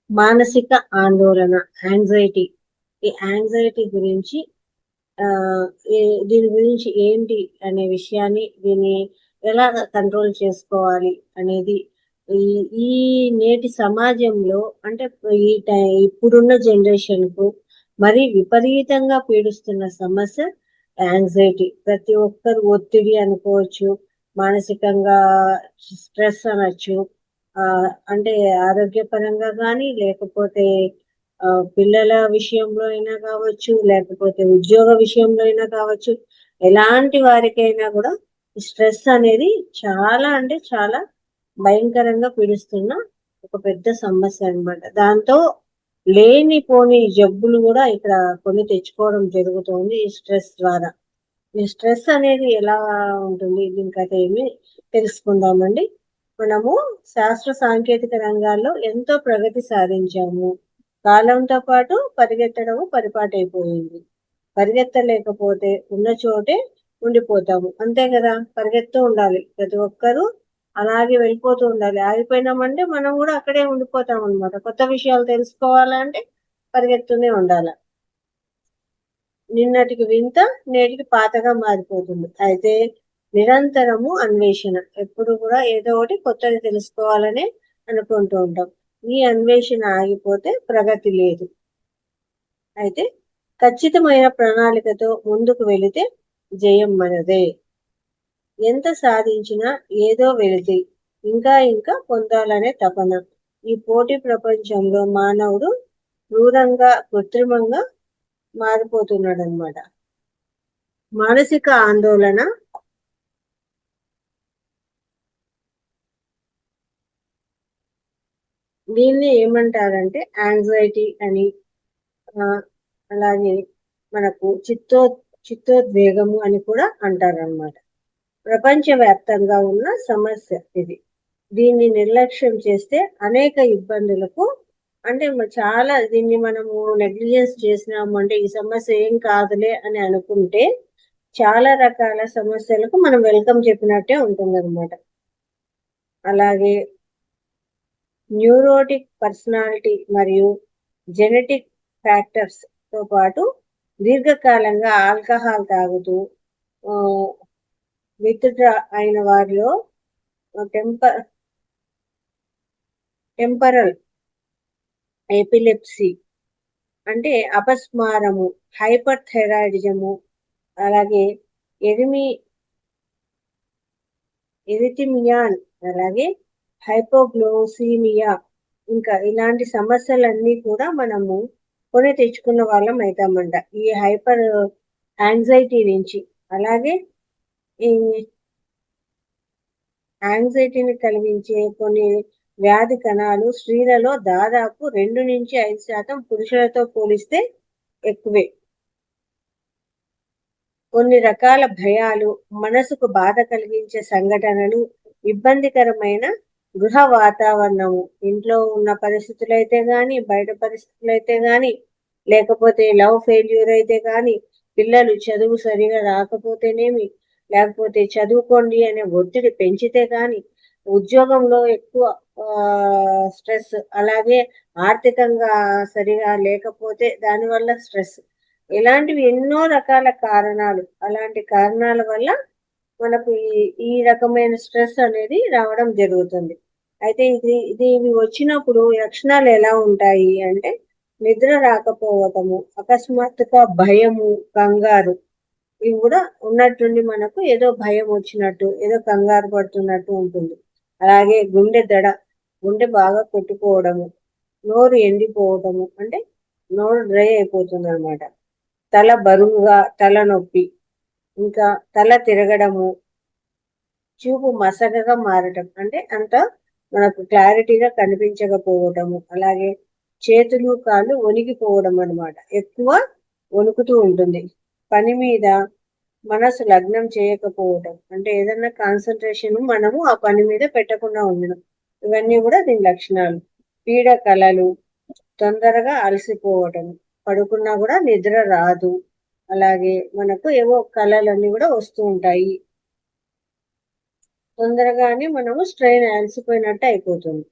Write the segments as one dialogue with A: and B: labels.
A: మానసిక ఆందోళన, యాంగ్జైటీ. ఈ యాంగ్జైటీ గురించి దీని గురించి ఏంటి అనే విషయాన్ని, దీన్ని ఎలా కంట్రోల్ చేసుకోవాలి అనేది ఈ ఈ నేటి సమాజంలో అంటే ఇప్పుడున్న జనరేషన్కు మరి విపరీతంగా పీడిస్తున్న సమస్య యాంగ్జైటీ. ప్రతి ఒక్కరు ఒత్తిడి అనుకోవచ్చు, మానసికంగా స్ట్రెస్ అనొచ్చు. అంటే ఆరోగ్యపరంగా కానీ, లేకపోతే పిల్లల విషయంలో అయినా కావచ్చు, లేకపోతే ఉద్యోగ విషయంలో అయినా కావచ్చు, ఎలాంటి వారికైనా కూడా స్ట్రెస్ అనేది చాలా అంటే చాలా భయంకరంగా పీడిస్తున్న ఒక పెద్ద సమస్య అన్నమాట. దాంతో లేనిపోని జబ్బులు కూడా ఇక్కడ కొని తెచ్చుకోవడం జరుగుతుంది ఈ స్ట్రెస్ ద్వారా. ఈ స్ట్రెస్ అనేది ఎలా ఉంటుంది, దీనికైతే ఏమి తెలుసుకుందామండి. మనము శాస్త్ర సాంకేతిక రంగాల్లో ఎంతో ప్రగతి సాధించాము. కాలంతో పాటు పరిగెత్తడము పరిపాటైపోయింది. పరిగెత్తలేకపోతే ఉన్న చోటే ఉండిపోతాము, అంతే కదా. పరిగెత్తూ ఉండాలి, ప్రతి ఒక్కరూ అలాగే వెళ్ళిపోతూ ఉండాలి. ఆగిపోయినామంటే మనం కూడా అక్కడే ఉండిపోతాం అనమాట. కొత్త విషయాలు తెలుసుకోవాలంటే పరిగెత్తూనే ఉండాలి. నిన్నటికి వింత నేటికి పాతగా మారిపోతుంది. అయితే నిరంతరము అన్వేషణ, ఎప్పుడు కూడా ఏదో ఒకటి కొత్తది తెలుసుకోవాలని అనుకుంటూ ఉంటాం. ఈ అన్వేషణ ఆగిపోతే ప్రగతి లేదు. అయితే ఖచ్చితమైన ప్రణాళికతో ముందుకు వెళితే జయం మనదే. ఎంత సాధించినా ఏదో వెళితే ఇంకా ఇంకా పొందాలనే తపన. ఈ పోటీ ప్రపంచంలో మానవుడు క్రూరంగా, కృత్రిమంగా మారిపోతున్నాడు అనమాట. మానసిక ఆందోళన దీన్ని ఏమంటారంటే యాంగ్జైటీ అని, అలాగే మనకు చిత్తోద్వేగము అని కూడా అంటారనమాట. ప్రపంచవ్యాప్తంగా ఉన్న సమస్య ఇది. దీన్ని నిర్లక్ష్యం చేస్తే అనేక ఇబ్బందులకు, అంటే చాలా దీన్ని మనము నెగ్లిజెన్స్ చేసినాము అంటే ఈ సమస్య ఏం కాదులే అని అనుకుంటే చాలా రకాల సమస్యలకు మనం వెల్కమ్ చెప్పినట్టే ఉంటుందన్నమాట. అలాగే న్యూరోటిక్ పర్సనాలిటీ మరియు జెనెటిక్ ఫ్యాక్టర్స్ తో పాటు దీర్ఘకాలంగా ఆల్కహాల్ తాగుతూ విత్డ్రా అయిన వారిలో టెంపరల్ ఎపిలెప్సీ అంటే అపస్మారము, హైపర్ థైరాయిడిజము, అలాగే ఎరిథిమియాన్, అలాగే హైపోగ్లోసీమియా, ఇంకా ఇలాంటి సమస్యలన్నీ కూడా మనము కొని తెచ్చుకున్న వాళ్ళం అవుతామంట ఈ హైపర్ యాంగ్జైటీ నుంచి. అలాగే ఈ యాంగ్జైటీని కలిగించే కొన్ని వ్యాధి కణాలు స్త్రీలలో దాదాపు 2 నుంచి 5%, పురుషులతో పోలిస్తే ఎక్కువే. కొన్ని రకాల భయాలు, మనసుకు బాధ కలిగించే సంఘటనలు, ఇబ్బందికరమైన గృహ వాతావరణము, ఇంట్లో ఉన్న పరిస్థితులైతే కానీ, బయట పరిస్థితులైతే కానీ, లేకపోతే లవ్ ఫెయిల్యూర్ అయితే కానీ, పిల్లలు చదువు సరిగా రాకపోతేనేమి, లేకపోతే చదువుకోండి అనే ఒత్తిడి పెంచితే కానీ, ఉద్యోగంలో ఎక్కువ స్ట్రెస్, అలాగే ఆర్థికంగా సరిగా లేకపోతే దానివల్ల స్ట్రెస్, ఇలాంటివి ఎన్నో రకాల కారణాలు. అలాంటి కారణాల వల్ల మనకు ఈ రకమైన స్ట్రెస్ అనేది రావడం జరుగుతుంది. అయితే ఇవి వచ్చినప్పుడు లక్షణాలు ఎలా ఉంటాయి అంటే నిద్ర రాకపోవటము, అకస్మాత్తుగా భయము, కంగారు, ఇవి కూడా ఉన్నట్టుండి మనకు ఏదో భయం వచ్చినట్టు, ఏదో కంగారు పడుతున్నట్టు ఉంటుంది. అలాగే గుండె బాగా కొట్టుకోవడము, నోరు ఎండిపోవటము, అంటే నోరు డ్రై అయిపోతుంది అనమాట. తల బరువుగా, తలనొప్పి, ఇంకా తల తిరగడము, చూపు మసకగా మారటం, అంటే అంత మనకు క్లారిటీగా కనిపించకపోవటము, అలాగే చేతులు కాళ్ళు వణికిపోవడం అనమాట. ఎక్కువ వణుకుతూ ఉంటుంది. పని మీద మనసు లగ్నం చేయకపోవటం, అంటే ఏదన్నా కాన్సన్ట్రేషన్ మనము ఆ పని మీద పెట్టకుండా ఉండడం, ఇవన్నీ కూడా దీని లక్షణాలు. పీడ కలలు, తొందరగా అలసిపోవటం, పడుకున్నా కూడా నిద్ర రాదు, అలాగే మనకు ఏవో కళలన్నీ కూడా వస్తూ ఉంటాయి, తొందరగానే మనము స్ట్రెయిన్ అలసిపోయినట్టు అయిపోతుంది.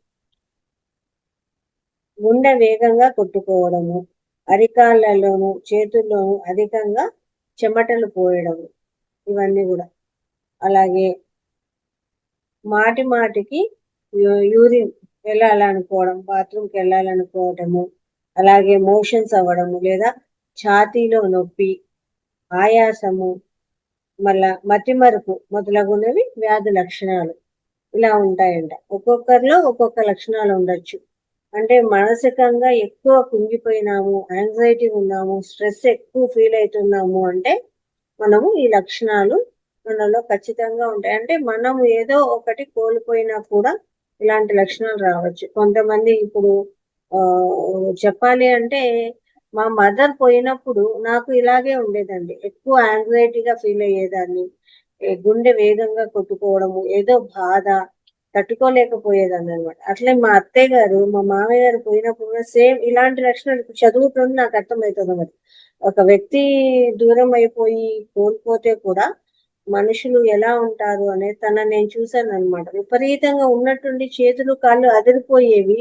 A: గుండె వేగంగా కొట్టుకోవడము, అరికాళ్ళలోను చేతుల్లోను అధికంగా చెమటలు పోయడము, ఇవన్నీ కూడా. అలాగే మాటి మాటికి యూరిన్ వెళ్ళాలనుకోవడం, బాత్రూమ్కి వెళ్ళాలనుకోవటము, అలాగే మోషన్స్ అవ్వడము, లేదా ఛాతీలో నొప్పి, ఆయాసము, మళ్ళా మతిమరుపు మొదలగునవి వ్యాధి లక్షణాలు ఇలా ఉంటాయంట. ఒక్కొక్కరిలో ఒక్కొక్క లక్షణాలు ఉండొచ్చు. అంటే మానసికంగా ఎక్కువ కుంగిపోయినాము, యాంగ్జైటీ ఉన్నాము, స్ట్రెస్ ఎక్కువ ఫీల్ అవుతున్నాము అంటే మనము ఈ లక్షణాలు మనలో ఖచ్చితంగా ఉంటాయి. అంటే మనము ఏదో ఒకటి కోల్పోయినా కూడా ఇలాంటి లక్షణాలు రావచ్చు. కొంతమంది ఇప్పుడు చెప్పాలి అంటే మా మదర్ పోయినప్పుడు నాకు ఇలాగే ఉండేదండి. ఎక్కువ యాంగ్జైటీగా ఫీల్ అయ్యేదాన్ని, గుండె వేగంగా కొట్టుకోవడము, ఏదో బాధ తట్టుకోలేకపోయేదాన్ని అనమాట. అట్లే మా అత్తయ్య గారు, మా మామయ్య గారు పోయినప్పుడు కూడా సేమ్ ఇలాంటి లక్షణాలు. ఇప్పుడు చదువుతుంది నాకు అర్థమవుతుంది మరి. ఒక వ్యక్తి దూరం అయిపోయి కోల్పోతే కూడా మనుషులు ఎలా ఉంటారు అనేది తనని నేను చూశాను అనమాట. విపరీతంగా ఉన్నట్టుండి చేతులు కాళ్ళు అదిరిపోయేవి,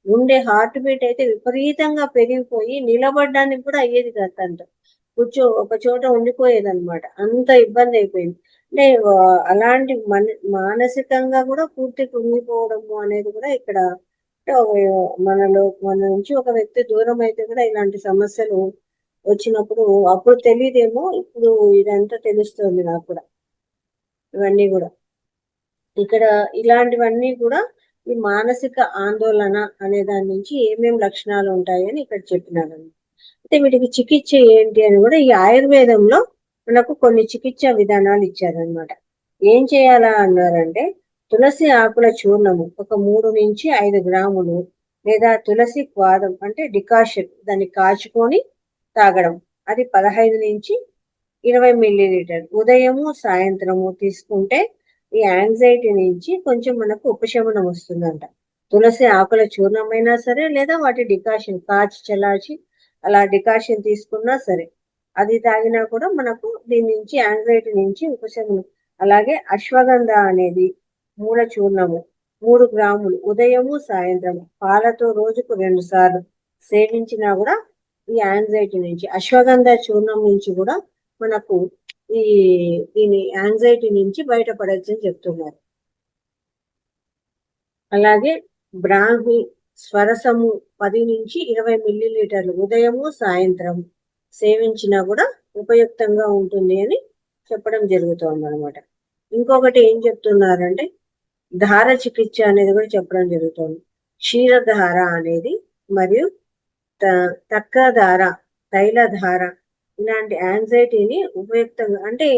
A: గుండె హార్ట్ బీట్ అయితే విపరీతంగా పెరిగిపోయి నిలబడడానికి కూడా అయ్యేది కాదు తనతో. ఒక చోట ఉండిపోయేదన్నమాట. అంత ఇబ్బంది అయిపోయింది. అంటే అలాంటి మానసికంగా కూడా పూర్తి కుంగిపోవడము అనేది కూడా ఇక్కడ, అంటే మన నుంచి ఒక వ్యక్తి దూరం అయితే కూడా ఇలాంటి సమస్యలు వచ్చినప్పుడు అప్పుడు తెలియదేమో, ఇప్పుడు ఇదంతా తెలుస్తుంది నాకు కూడా. ఇవన్నీ కూడా ఇక్కడ ఇలాంటివన్నీ కూడా ఈ మానసిక ఆందోళన అనే దాని నుంచి ఏమేం లక్షణాలు ఉంటాయని ఇక్కడ చెప్పినారు. అంటే వీటికి చికిత్స ఏంటి అని కూడా ఈ ఆయుర్వేదంలో మనకు కొన్ని చికిత్స విధానాలు ఇచ్చారనమాట. ఏం చేయాలా అన్నారంటే తులసి ఆకుల చూర్ణము ఒక 3 నుంచి 5 గ్రాములు, లేదా తులసి క్వాదం అంటే డికాషన్ దాన్ని కాచుకొని తాగడం, అది 15 నుంచి 20 మిల్లీలీటర్ ఉదయము సాయంత్రము తీసుకుంటే ఈ యాంగ్జైటీ నుంచి కొంచెం మనకు ఉపశమనం వస్తుందంట. తులసి ఆకుల చూర్ణమైనా సరే, లేదా వాటి డికాషన్ కాచి చల్లార్చి అలా డికాషన్ తీసుకున్నా సరే, అది తాగినా కూడా మనకు దీని నుంచి యాంగ్జైటీ నుంచి ఉపశమనం. అలాగే అశ్వగంధ అనేది మూల చూర్ణము 3 గ్రాములు ఉదయము సాయంత్రము పాలతో రోజుకు 2 సార్లు సేవించినా కూడా ఈ యాంగ్జైటీ నుంచి, అశ్వగంధ చూర్ణం నుంచి కూడా మనకు ఈ దీని యాంగ్జైటీ నుంచి బయటపడచ్చు అని చెప్తున్నారు. అలాగే బ్రాహ్మి స్వరసము 10 నుంచి 20 మిల్లీలీటర్లు ఉదయము సాయంత్రం సేవించినా కూడా ఉపయుక్తంగా ఉంటుంది అని చెప్పడం జరుగుతుంది అనమాట. ఇంకొకటి ఏం చెప్తున్నారంటే ధార చికిత్స అనేది కూడా చెప్పడం జరుగుతుంది. క్షీరధార అనేది మరియు తక్కధార, తైలధార ఇలాంటి యాంగ్జైటీని ఉపయుక్తంగా, అంటే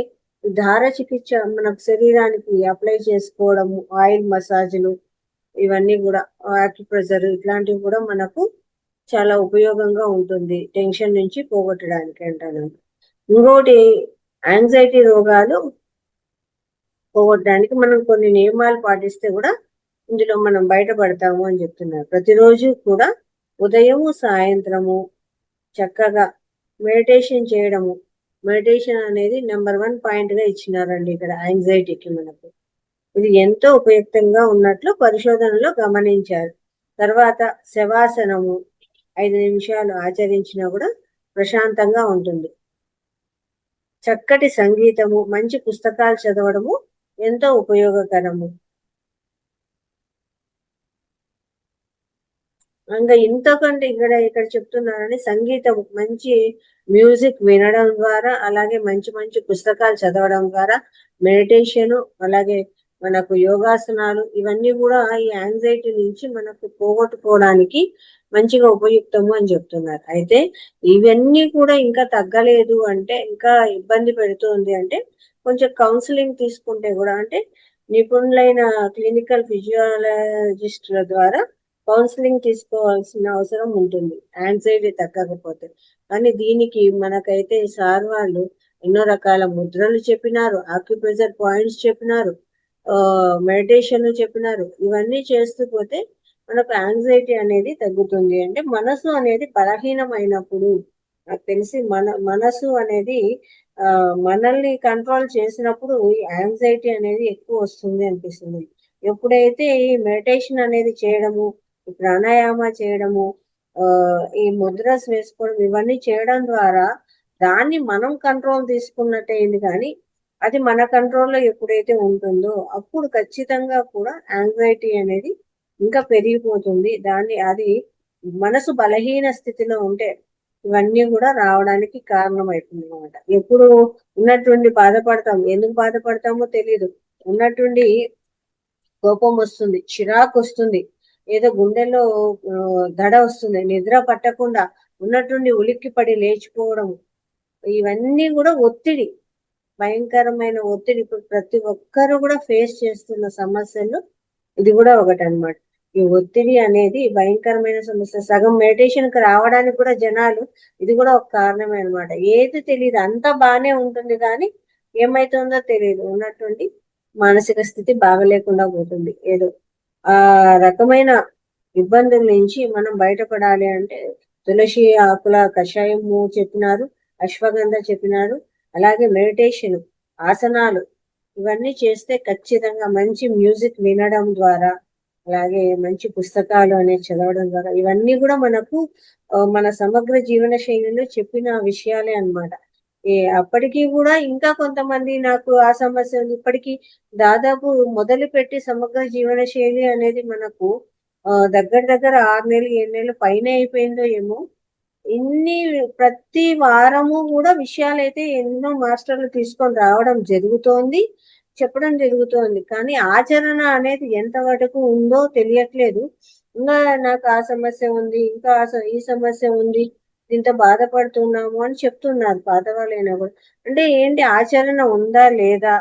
A: ధార చికిత్స మనకు శరీరానికి అప్లై చేసుకోవడము, ఆయిల్ మసాజులు ఇవన్నీ కూడా, ఆక్యుప్రెషర్ ఇట్లాంటివి కూడా మనకు చాలా ఉపయోగంగా ఉంటుంది టెన్షన్ నుంచి పోగొట్టడానికి అంటాను. ఇంకోటి యాంగ్జైటీ రోగాలు పోగొట్టడానికి మనం కొన్ని నియమాలు పాటిస్తే కూడా ఇందులో మనం బయటపడతాము అని చెప్తున్నారు. ప్రతిరోజు కూడా ఉదయము సాయంత్రము చక్కగా మెడిటేషన్ చేయడము. మెడిటేషన్ అనేది నెంబర్ 1 పాయింట్గా ఇచ్చినారండి ఇక్కడ యాంగ్జైటీకి. మనకు ఇది ఎంతో ఉపయుక్తంగా ఉన్నట్లు పరిశోధనలో గమనించారు. తర్వాత శవాసనము 5 నిమిషాలు ఆచరించినా కూడా ప్రశాంతంగా ఉంటుంది. చక్కటి సంగీతము, మంచి పుస్తకాలు చదవడము ఎంతో ఉపయోగకరము. ఇంకా ఇంతకంటే ఇక్కడ చెప్తున్నారని సంగీతం, మంచి మ్యూజిక్ వినడం ద్వారా, అలాగే మంచి మంచి పుస్తకాలు చదవడం ద్వారా, మెడిటేషన్, అలాగే మనకు యోగాసనాలు ఇవన్నీ కూడా ఈ యాంగ్జైటీ నుంచి మనకు పోగొట్టుకోవడానికి మంచిగా ఉపయుక్తము అని చెప్తున్నారు. అయితే ఇవన్నీ కూడా ఇంకా తగ్గలేదు అంటే, ఇంకా ఇబ్బంది పెడుతుంది అంటే కొంచెం కౌన్సిలింగ్ తీసుకుంటే కూడా, అంటే నిపుణులైన క్లినికల్ ఫిజియాలజిస్టుల ద్వారా కౌన్సిలింగ్ తీసుకోవాల్సిన అవసరం ఉంటుంది యాంగ్జైటీ తగ్గకపోతే. కానీ దీనికి మనకైతే సార్ వాళ్ళు ఎన్నో రకాల ముద్రలు చెప్పినారు, ఆక్యుప్రెషర్ పాయింట్స్ చెప్పినారు, మెడిటేషన్ చెప్పినారు. ఇవన్నీ చేస్తూ పోతే మనకు యాంగ్జైటీ అనేది తగ్గుతుంది. అంటే మనసు అనేది బలహీనమైనప్పుడు, నాకు తెలిసి మనసు అనేది మనల్ని కంట్రోల్ చేసినప్పుడు ఈ యాంగ్జైటీ అనేది ఎక్కువ వస్తుంది అనిపిస్తుంది. ఎప్పుడైతే ఈ మెడిటేషన్ అనేది చేయడము, ఈ ప్రాణాయామ చేయడము, ఈ ముద్రస్ వేసుకోవడం, ఇవన్నీ చేయడం ద్వారా దాన్ని మనం కంట్రోల్ తీసుకున్నట్టయింది. కానీ అది మన కంట్రోల్లో ఎప్పుడైతే ఉంటుందో అప్పుడు ఖచ్చితంగా కూడా యాంగ్జైటీ అనేది ఇంకా పెరిగిపోతుంది. అది మనసు బలహీన స్థితిలో ఉంటే ఇవన్నీ కూడా రావడానికి కారణమవుతుంది అనమాట. ఎప్పుడు ఉన్నట్టుండి బాధపడతాం, ఎందుకు బాధపడతామో తెలియదు. ఉన్నట్టుండి కోపం వస్తుంది, చిరాకు వస్తుంది, ఏదో గుండెల్లో దడ వస్తుంది, నిద్ర పట్టకుండా ఉన్నట్టుండి ఉలిక్కి పడి లేచిపోవడం, ఇవన్నీ కూడా ఒత్తిడి, భయంకరమైన ఒత్తిడి. ఇప్పుడు ప్రతి ఒక్కరు కూడా ఫేస్ చేస్తున్న సమస్యలు ఇది కూడా ఒకటి అనమాట. ఈ ఒత్తిడి అనేది భయంకరమైన సమస్య. సగం మెడిటేషన్ కి రావడానికి కూడా జనాలు ఇది కూడా ఒక కారణమే అనమాట. ఏది తెలియదు, అంతా బాగానే ఉంటుంది కానీ ఏమైతుందో తెలియదు. ఉన్నటువంటి మానసిక స్థితి బాగలేకుండా పోతుంది. ఏదో ఆ రకమైన ఇబ్బందుల నుంచి మనం బయటపడాలి అంటే తులసి ఆకుల కషాయము చెప్పినారు, అశ్వగంధ చెప్పినారు, అలాగే మెడిటేషన్, ఆసనాలు, ఇవన్నీ చేస్తే ఖచ్చితంగా మంచి మ్యూజిక్ వినడం ద్వారా, అలాగే మంచి పుస్తకాలు అనేది చదవడం ద్వారా ఇవన్నీ కూడా మనకు మన సమగ్ర జీవన శైలిలో చెప్పిన విషయాలే అన్నమాట. అప్పటికి కూడా ఇంకా కొంతమంది నాకు ఆ సమస్య ఇప్పటికీ దాదాపు మొదలు పెట్టి సమగ్ర జీవన శైలి అనేది మనకు దగ్గర దగ్గర 6 నెలలు 7 నెలలు పైన అయిపోయిందో ఏమో. ఇన్ని ప్రతి వారము కూడా విషయాలైతే ఎన్నో మాస్టర్లు తీసుకొని రావడం జరుగుతోంది, చెప్పడం జరుగుతోంది. కానీ ఆచరణ అనేది ఎంత వరకు ఉందో తెలియట్లేదు. ఇంకా నాకు ఆ సమస్య ఉంది, ఇంకా ఈ సమస్య ఉంది, దీంతో బాధపడుతున్నాము అని చెప్తున్నారు పాత వాళ్ళైనా కూడా. అంటే ఏంటి, ఆచరణ ఉందా లేదా,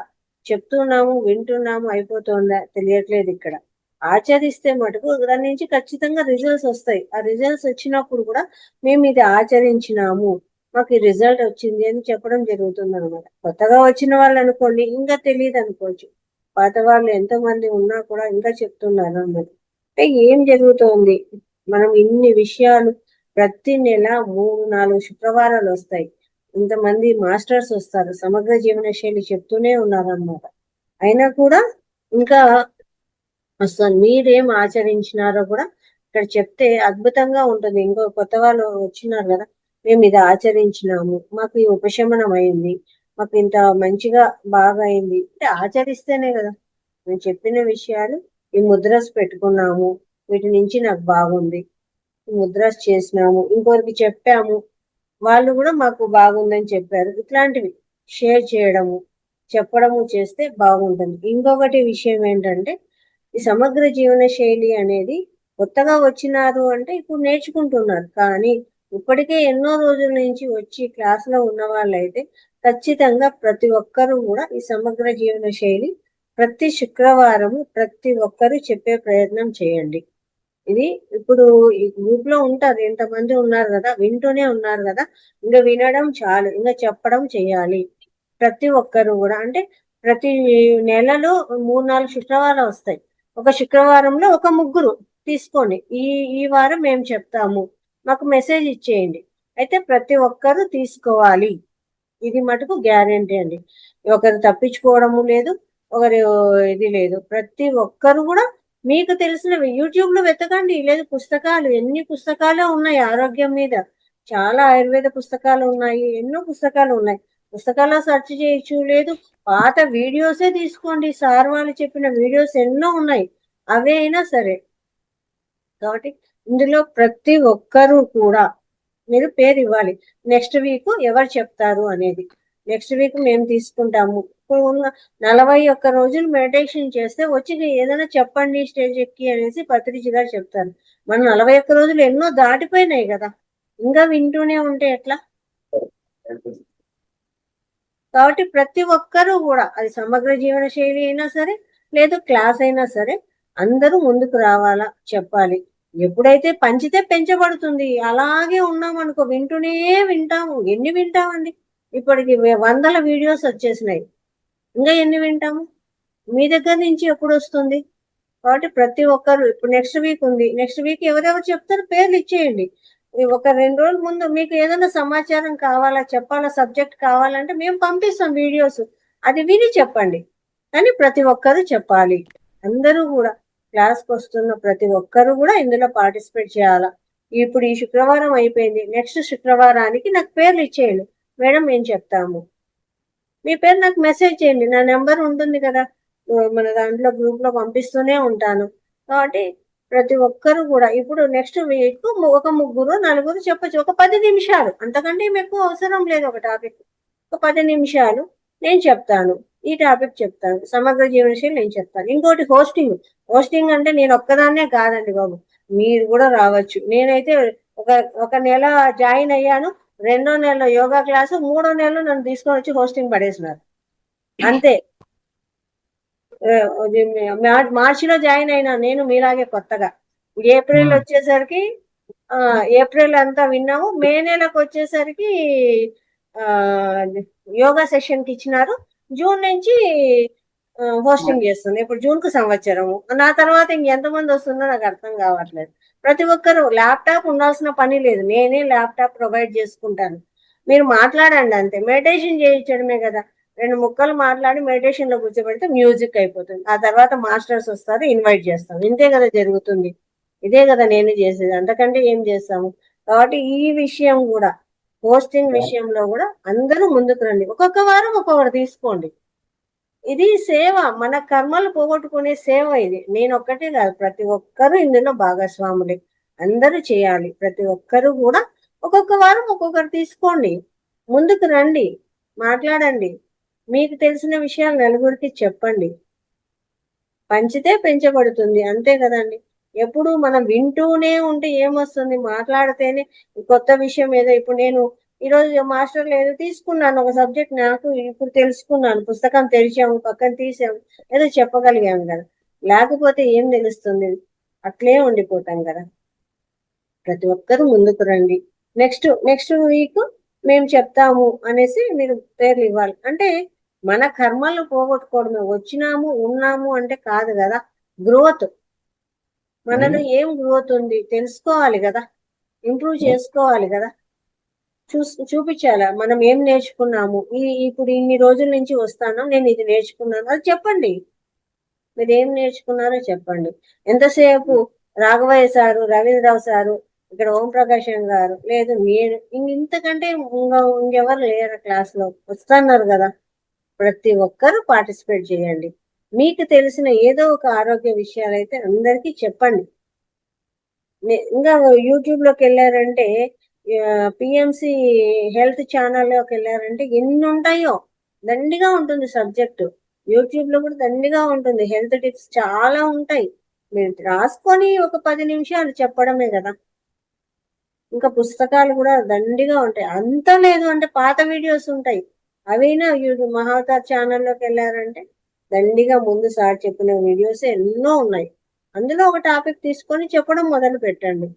A: చెప్తున్నాము వింటున్నాము అయిపోతుందా తెలియట్లేదు. ఇక్కడ ఆచరిస్తే మటుకు దాని నుంచి ఖచ్చితంగా రిజల్ట్స్ వస్తాయి. ఆ రిజల్ట్స్ వచ్చినప్పుడు కూడా మేము ఇది ఆచరించినాము, మాకు ఈ రిజల్ట్ వచ్చింది అని చెప్పడం జరుగుతుంది అనమాట. కొత్తగా వచ్చిన వాళ్ళు అనుకోండి ఇంకా తెలియదు అనుకోవచ్చు, పాత వాళ్ళు ఎంతో మంది ఉన్నా కూడా ఇంకా చెప్తున్నారు అన్నమాట. అంటే ఏం జరుగుతోంది, మనం ఇన్ని విషయాలు ప్రతి నెల 3-4 శుక్రవారాలు వస్తాయి, ఇంతమంది మాస్టర్స్ వస్తారు, సమగ్ర జీవన శైలి చెప్తూనే ఉన్నారు అన్నమాట. అయినా కూడా ఇంకా వస్తుంది. మీరేం ఆచరించినారో కూడా ఇక్కడ చెప్తే అద్భుతంగా ఉంటుంది. ఇంకో కొత్త వాళ్ళు వచ్చినారు కదా, మేము ఇది ఆచరించినాము, మాకు ఈ ఉపశమనం అయింది, మాకు ఇంత మంచిగా బాగా అయింది అంటే ఆచరిస్తేనే కదా. మేము చెప్పిన విషయాలు ఈ ముద్రస్ పెట్టుకున్నాము, వీటి నుంచి నాకు బాగుంది, ముద్రస్ చేసినాము, ఇంకొకరికి చెప్పాము, వాళ్ళు కూడా మాకు బాగుందని చెప్పారు. ఇట్లాంటివి షేర్ చేయడము, చెప్పడము చేస్తే బాగుంటుంది. ఇంకొకటి విషయం ఏంటంటే ఈ సమగ్ర జీవన శైలి అనేది కొత్తగా వచ్చినారు అంటే ఇప్పుడు నేర్చుకుంటున్నారు. కానీ ఇప్పటికే ఎన్నో రోజుల నుంచి వచ్చి క్లాసులో ఉన్న వాళ్ళైతే ఖచ్చితంగా ప్రతి ఒక్కరూ కూడా ఈ సమగ్ర జీవన శైలి ప్రతి శుక్రవారము ప్రతి ఒక్కరూ చెప్పే ప్రయత్నం చేయండి. ఇది ఇప్పుడు ఈ గ్రూప్ లో ఉంటారు, ఎంతమంది ఉన్నారు కదా, వింటూనే ఉన్నారు కదా, ఇంకా వినడం చాలు, ఇంకా చెప్పడం చేయాలి. ప్రతి ఒక్కరు కూడా అంటే ప్రతి నెలలో 3-4 శుక్రవారాలు వస్తాయి. ఒక శుక్రవారంలో ఒక ముగ్గురు తీసుకోండి, ఈ వారం మేము చెప్తాము, మాకు మెసేజ్ ఇచ్చేయండి. అయితే ప్రతి ఒక్కరు తీసుకోవాలి, ఇది మటుకు గ్యారెంటీ అండి. ఒకరు తప్పించుకోవడము లేదు, ఒకరు ఇది లేదు. ప్రతి ఒక్కరు కూడా మీకు తెలిసినవి యూట్యూబ్ లో వెతకండి, లేదు పుస్తకాలు, ఎన్ని పుస్తకాలు ఉన్నాయి ఆరోగ్యం మీద, చాలా ఆయుర్వేద పుస్తకాలు ఉన్నాయి, ఎన్నో పుస్తకాలు ఉన్నాయి, పుస్తకాల్లో సెర్చ్ చేయొచ్చు, లేదు పాత వీడియోసే తీసుకోండి, సార్ వాళ్ళు చెప్పిన వీడియోస్ ఎన్నో ఉన్నాయి, అవే అయినా సరే. కాబట్టి ఇందులో ప్రతి ఒక్కరూ కూడా మీరు పేరు ఇవ్వాలి. నెక్స్ట్ వీక్ ఎవరు చెప్తారు అనేది, నెక్స్ట్ వీక్ మేము తీసుకుంటాము. ఇప్పుడు ఉన్న 41 రోజులు మెడిటేషన్ చేస్తే వచ్చి ఏదైనా చెప్పండి స్టేజ్ ఎక్కి అనేసి పత్రిజీ గారు చెప్తారు. మనం 41 రోజులు ఎన్నో దాటిపోయినాయి కదా, ఇంకా వింటూనే ఉంటే ఎట్లా. కాబట్టి ప్రతి ఒక్కరూ కూడా అది సమగ్ర జీవన శైలి అయినా సరే, లేదు క్లాస్ అయినా సరే, అందరూ ముందుకు రావాలా, చెప్పాలి. ఎప్పుడైతే పంచితే పెంచబడుతుంది, అలాగే ఉన్నాం అనుకో వింటూనే వింటాము, ఎన్ని వింటామండి. ఇప్పటికి వందల వీడియోస్ వచ్చేసినాయి. ఇంకా ఎన్ని వింటాము? మీ దగ్గర నుంచి ఎప్పుడు వస్తుంది? కాబట్టి ప్రతి ఒక్కరు ఇప్పుడు నెక్స్ట్ వీక్ ఉంది, నెక్స్ట్ వీక్ ఎవరెవరు చెప్తారు పేర్లు ఇచ్చేయండి. ఒక 2 రోజుల ముందు మీకు ఏదైనా సమాచారం కావాలా, చెప్పాలా, సబ్జెక్ట్ కావాలంటే మేము పంపిస్తాం వీడియోస్, అది విని చెప్పండి. కానీ ప్రతి ఒక్కరు చెప్పాలి. అందరూ కూడా క్లాస్కి వస్తున్న ప్రతి ఒక్కరు కూడా ఇందులో పార్టిసిపేట్ చేయాలా. ఇప్పుడు ఈ శుక్రవారం అయిపోయింది, నెక్స్ట్ శుక్రవారానికి నాకు పేర్లు ఇచ్చేయండి మేడం, మేము చెప్తాము. మీ పేరు నాకు మెసేజ్ చేయండి, నా నెంబర్ ఉంటుంది కదా, మన దాంట్లో గ్రూప్ లో పంపిస్తూనే ఉంటాను. కాబట్టి ప్రతి ఒక్కరు కూడా ఇప్పుడు నెక్స్ట్ వీక్ ఒక 3-4 చెప్పచ్చు, ఒక 10 నిమిషాలు, అంతకంటే ఎక్కువ అవసరం లేదు. ఒక టాపిక్ ఒక 10 నిమిషాలు నేను చెప్తాను, ఈ టాపిక్ చెప్తాను, సమగ్ర జీవనశైలి నేను చెప్తాను. ఇంకోటి హోస్టింగ్. హోస్టింగ్ అంటే నేను ఒక్కదాన్నే కాదండి బాబు, మీరు కూడా రావచ్చు. నేనైతే ఒక ఒక నెల జాయిన్ అయ్యాను, 2వ నెలలో యోగా క్లాసు, 3వ నెలలో నన్ను తీసుకొని వచ్చి హోస్టింగ్ పడేసినారు అంతే. మార్చిలో జాయిన్ అయినా నేను మీలాగే కొత్తగా. ఏప్రిల్ వచ్చేసరికి ఏప్రిల్ అంతా విన్నాము, మే నెలకు వచ్చేసరికి యోగా సెషన్ కి ఇచ్చినారు, జూన్ నుంచి హోస్టింగ్ చేస్తుంది. ఇప్పుడు జూన్ కు సంవత్సరము. నా తర్వాత ఇంకెంతమంది వస్తుందో నాకు అర్థం కావట్లేదు. ప్రతి ఒక్కరు ల్యాప్టాప్ ఉండాల్సిన పని లేదు, నేనే ల్యాప్టాప్ ప్రొవైడ్ చేసుకుంటాను. మీరు మాట్లాడండి అంతే, మెడిటేషన్ చేయించడమే కదా. 2 ముక్కలు మాట్లాడి మెడిటేషన్ లో కూర్చోబెడితే మ్యూజిక్ అయిపోతుంది. ఆ తర్వాత మాస్టర్స్ వస్తారు, ఇన్వైట్ చేస్తాం. ఇంతే కదా జరుగుతుంది. ఇదే కదా నేను చేసేది, అంతకంటే ఏం చేస్తాము. కాబట్టి ఈ విషయం కూడా, పోస్టింగ్ విషయంలో కూడా అందరూ ముందుకు రండి. ఒక్కొక్క వారం ఒక్కొక్కరు తీసుకోండి. ఇది సేవ, మన కర్మలు పోగొట్టుకునే సేవ ఇది. నేను ఒక్కటే కాదు, ప్రతి ఒక్కరూ ఇందులో భాగస్వాములే. అందరూ చేయాలి. ప్రతి ఒక్కరూ కూడా ఒక్కొక్క వారం ఒక్కొక్కరు తీసుకోండి, ముందుకు రండి, మాట్లాడండి, మీకు తెలిసిన విషయాలు నలుగురికి చెప్పండి. పంచితే పెంచబడుతుంది, అంతే కదండి. ఎప్పుడు మనం వింటూనే ఉంటే ఏమొస్తుంది? మాట్లాడితేనే కొత్త విషయం ఏదో. ఇప్పుడు నేను ఈరోజు మాస్టర్లు ఏదో తీసుకున్నాను, ఒక సబ్జెక్ట్ నాకు ఇప్పుడు తెలుసుకున్నాను, పుస్తకం తెరిచాము, పక్కన తీసాము, ఏదో చెప్పగలిగాము కదా. లేకపోతే ఏం తెలుస్తుంది? అట్లే ఉండిపోతాం కదా. ప్రతి ఒక్కరూ ముందుకు రండి. నెక్స్ట్ వీక్ మేము చెప్తాము అనేసి మీరు పేర్లు ఇవ్వాలి. అంటే మన కర్మలు పోగొట్టుకోవడమే. వచ్చినాము ఉన్నాము అంటే కాదు కదా. గ్రోత్, మనలో ఏం గ్రోత్ ఉంది తెలుసుకోవాలి కదా, ఇంప్రూవ్ చేసుకోవాలి కదా, చూపించాలా మనం ఏం నేర్చుకున్నాము. ఇప్పుడు ఇన్ని రోజుల నుంచి వస్తాను, నేను ఇది నేర్చుకున్నాను, అది చెప్పండి. మీరు ఏం నేర్చుకున్నారో చెప్పండి. ఎంతసేపు రాఘవయ్య సారు, రవీంద్రరావు సారు, ఇక్కడ ఓం ప్రకాశం గారు, లేదు నేను, ఇంతకంటే ఇంకెవరు లేరు క్లాస్ లో, వస్తున్నారు కదా. ప్రతి ఒక్కరూ పార్టిసిపేట్ చేయండి. మీకు తెలిసిన ఏదో ఒక ఆరోగ్య విషయాలు అయితే అందరికీ చెప్పండి. ఇంకా యూట్యూబ్ లోకి వెళ్ళారంటే, పిఎంసి హెల్త్ ఛానల్లోకి వెళ్ళారంటే ఎన్ని ఉంటాయో, దండిగా ఉంటుంది సబ్జెక్టు. యూట్యూబ్ లో కూడా దండిగా ఉంటుంది, హెల్త్ టిప్స్ చాలా ఉంటాయి. మీరు రాసుకొని ఒక 10 నిమిషాలు చెప్పడమే కదా. ఇంకా పుస్తకాలు కూడా దండిగా ఉంటాయి. అంత లేదు అంటే పాత వీడియోస్ ఉంటాయి, అవినా యూట్యూబ్ మహావతార్ ఛానల్లోకి వెళ్ళారంటే దండిగా ముందు సార్ చెప్పిన వీడియోస్ ఎన్నో ఉన్నాయి. అందులో ఒక టాపిక్ తీసుకొని చెప్పడం మొదలు పెట్టండి.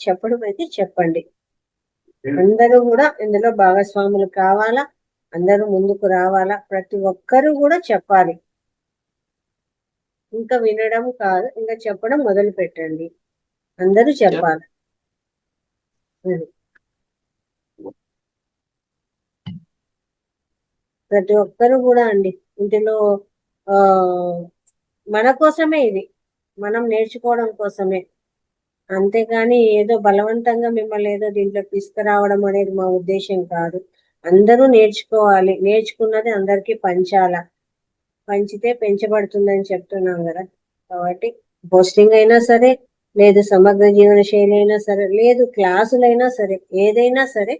A: చెప్పడం అయితే చెప్పండి. అందరూ కూడా ఇందులో భాగస్వాములు కావాలా, అందరూ ముందుకు రావాలా, ప్రతి ఒక్కరూ కూడా చెప్పాలి. ఇంకా వినడం కాదు, ఇంకా చెప్పడం మొదలు పెట్టండి. అందరూ చెప్పాలి. ప్రతి ఒక్కరూ కూడా అండి ఇందులో మన కోసమే, ఇది మనం నేర్చుకోవడం కోసమే. అంతేగాని ఏదో బలవంతంగా మిమ్మల్ని ఏదో దీంట్లో తీసుకురావడం అనేది మా ఉద్దేశం కాదు. అందరూ నేర్చుకోవాలి, నేర్చుకున్నది అందరికీ పంచాల, పంచితే పెంచబడుతుందని చెప్తున్నాం కదా. కాబట్టి పోస్టింగ్ అయినా సరే, లేదు సమగ్ర జీవన శైలి అయినా సరే, లేదు క్లాసులైనా సరే, ఏదైనా సరే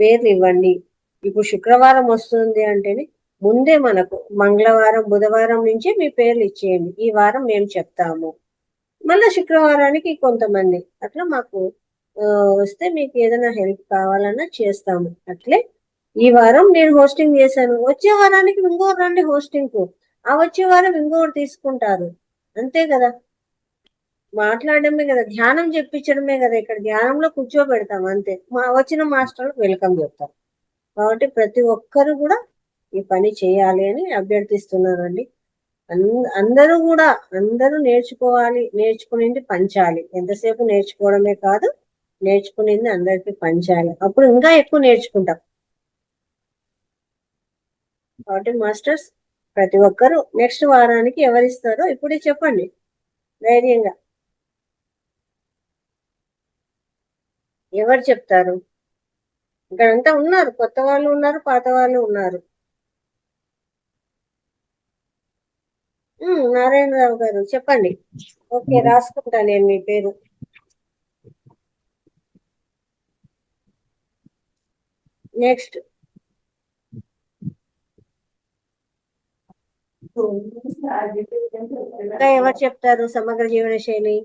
A: పేర్లు ఇవ్వండి. ఇప్పుడు శుక్రవారం వస్తుంది అంటేనే ముందే మనకు మంగళవారం బుధవారం నుంచే మీ పేర్లు ఇచ్చేయండి, ఈ వారం మేము చెప్తాము. మళ్ళీ శుక్రవారానికి కొంతమంది అట్లా మాకు వస్తే మీకు ఏదైనా హెల్ప్ కావాలన్నా చేస్తాము. అట్లే ఈ వారం నేను హోస్టింగ్ చేశాను, వచ్చే వారానికి ఇంకోరు రండి హోస్టింగ్ కు, ఆ వచ్చే వారం ఇంకోరు తీసుకుంటారు. అంతే కదా. మాట్లాడడమే కదా, ధ్యానం చెప్పించడమే కదా. ఇక్కడ ధ్యానంలో కూర్చోబెడతాం అంతే, వచ్చిన మాస్టర్లకు వెల్కమ్ చెప్తాం. కాబట్టి ప్రతి ఒక్కరు కూడా ఈ పని చేయాలి అని అభ్యర్థిస్తున్నానండి. అందరూ కూడా అందరూ నేర్చుకోవాలి, నేర్చుకునేది పంచాలి. ఎంతసేపు నేర్చుకోవడమే కాదు, నేర్చుకునేది అందరికీ పంచాలి. అప్పుడు ఇంకా ఎక్కువ నేర్చుకుంటాం. కాబట్టి మాస్టర్స్ ప్రతి ఒక్కరు నెక్స్ట్ వారానికి ఎవరిస్తారో ఇప్పుడే చెప్పండి ధైర్యంగా. ఎవరు చెప్తారు? ఇక్కడంతా ఉన్నారు, కొత్త వాళ్ళు ఉన్నారు, పాత వాళ్ళు ఉన్నారు. నారాయణరావు గారు చెప్పండి. ఓకే, రాసుకుంటా నేను మీ పేరు. నెక్స్ట్ ఇంకా ఎవరు చెప్తారు సమగ్ర జీవన శైలి?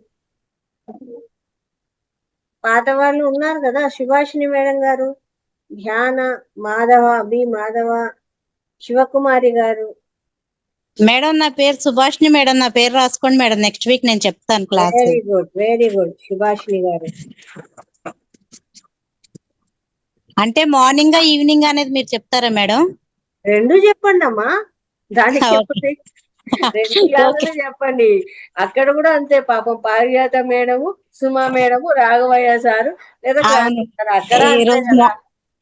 A: పాత వాళ్ళు ఉన్నారు కదా, సుభాషిణి మేడం గారు, ధ్యాన, మాధవ, బి మాధవ, శివకుమారి గారు.
B: మేడం నా పేరు సుభాషిణి మేడం, నా పేరు రాసుకోండి మేడం, నెక్స్ట్ వీక్ నేను చెప్తాను class.
A: Very good, very good Subhashini గారు.
B: అంటే మార్నింగ్ ఈవినింగ్ అనేది మీరు చెప్తారా మేడం?
A: రెండు చెప్పండి అమ్మా, దానికి చెప్పండి. రెండు క్లాసులు చెప్పండి. అక్కడ కూడా అంతే, పాపం పారిజాత మేడము, సుమా మేడము, రాఘవయ్య సారు లేదా క్రాంతి సార్ అక్కడ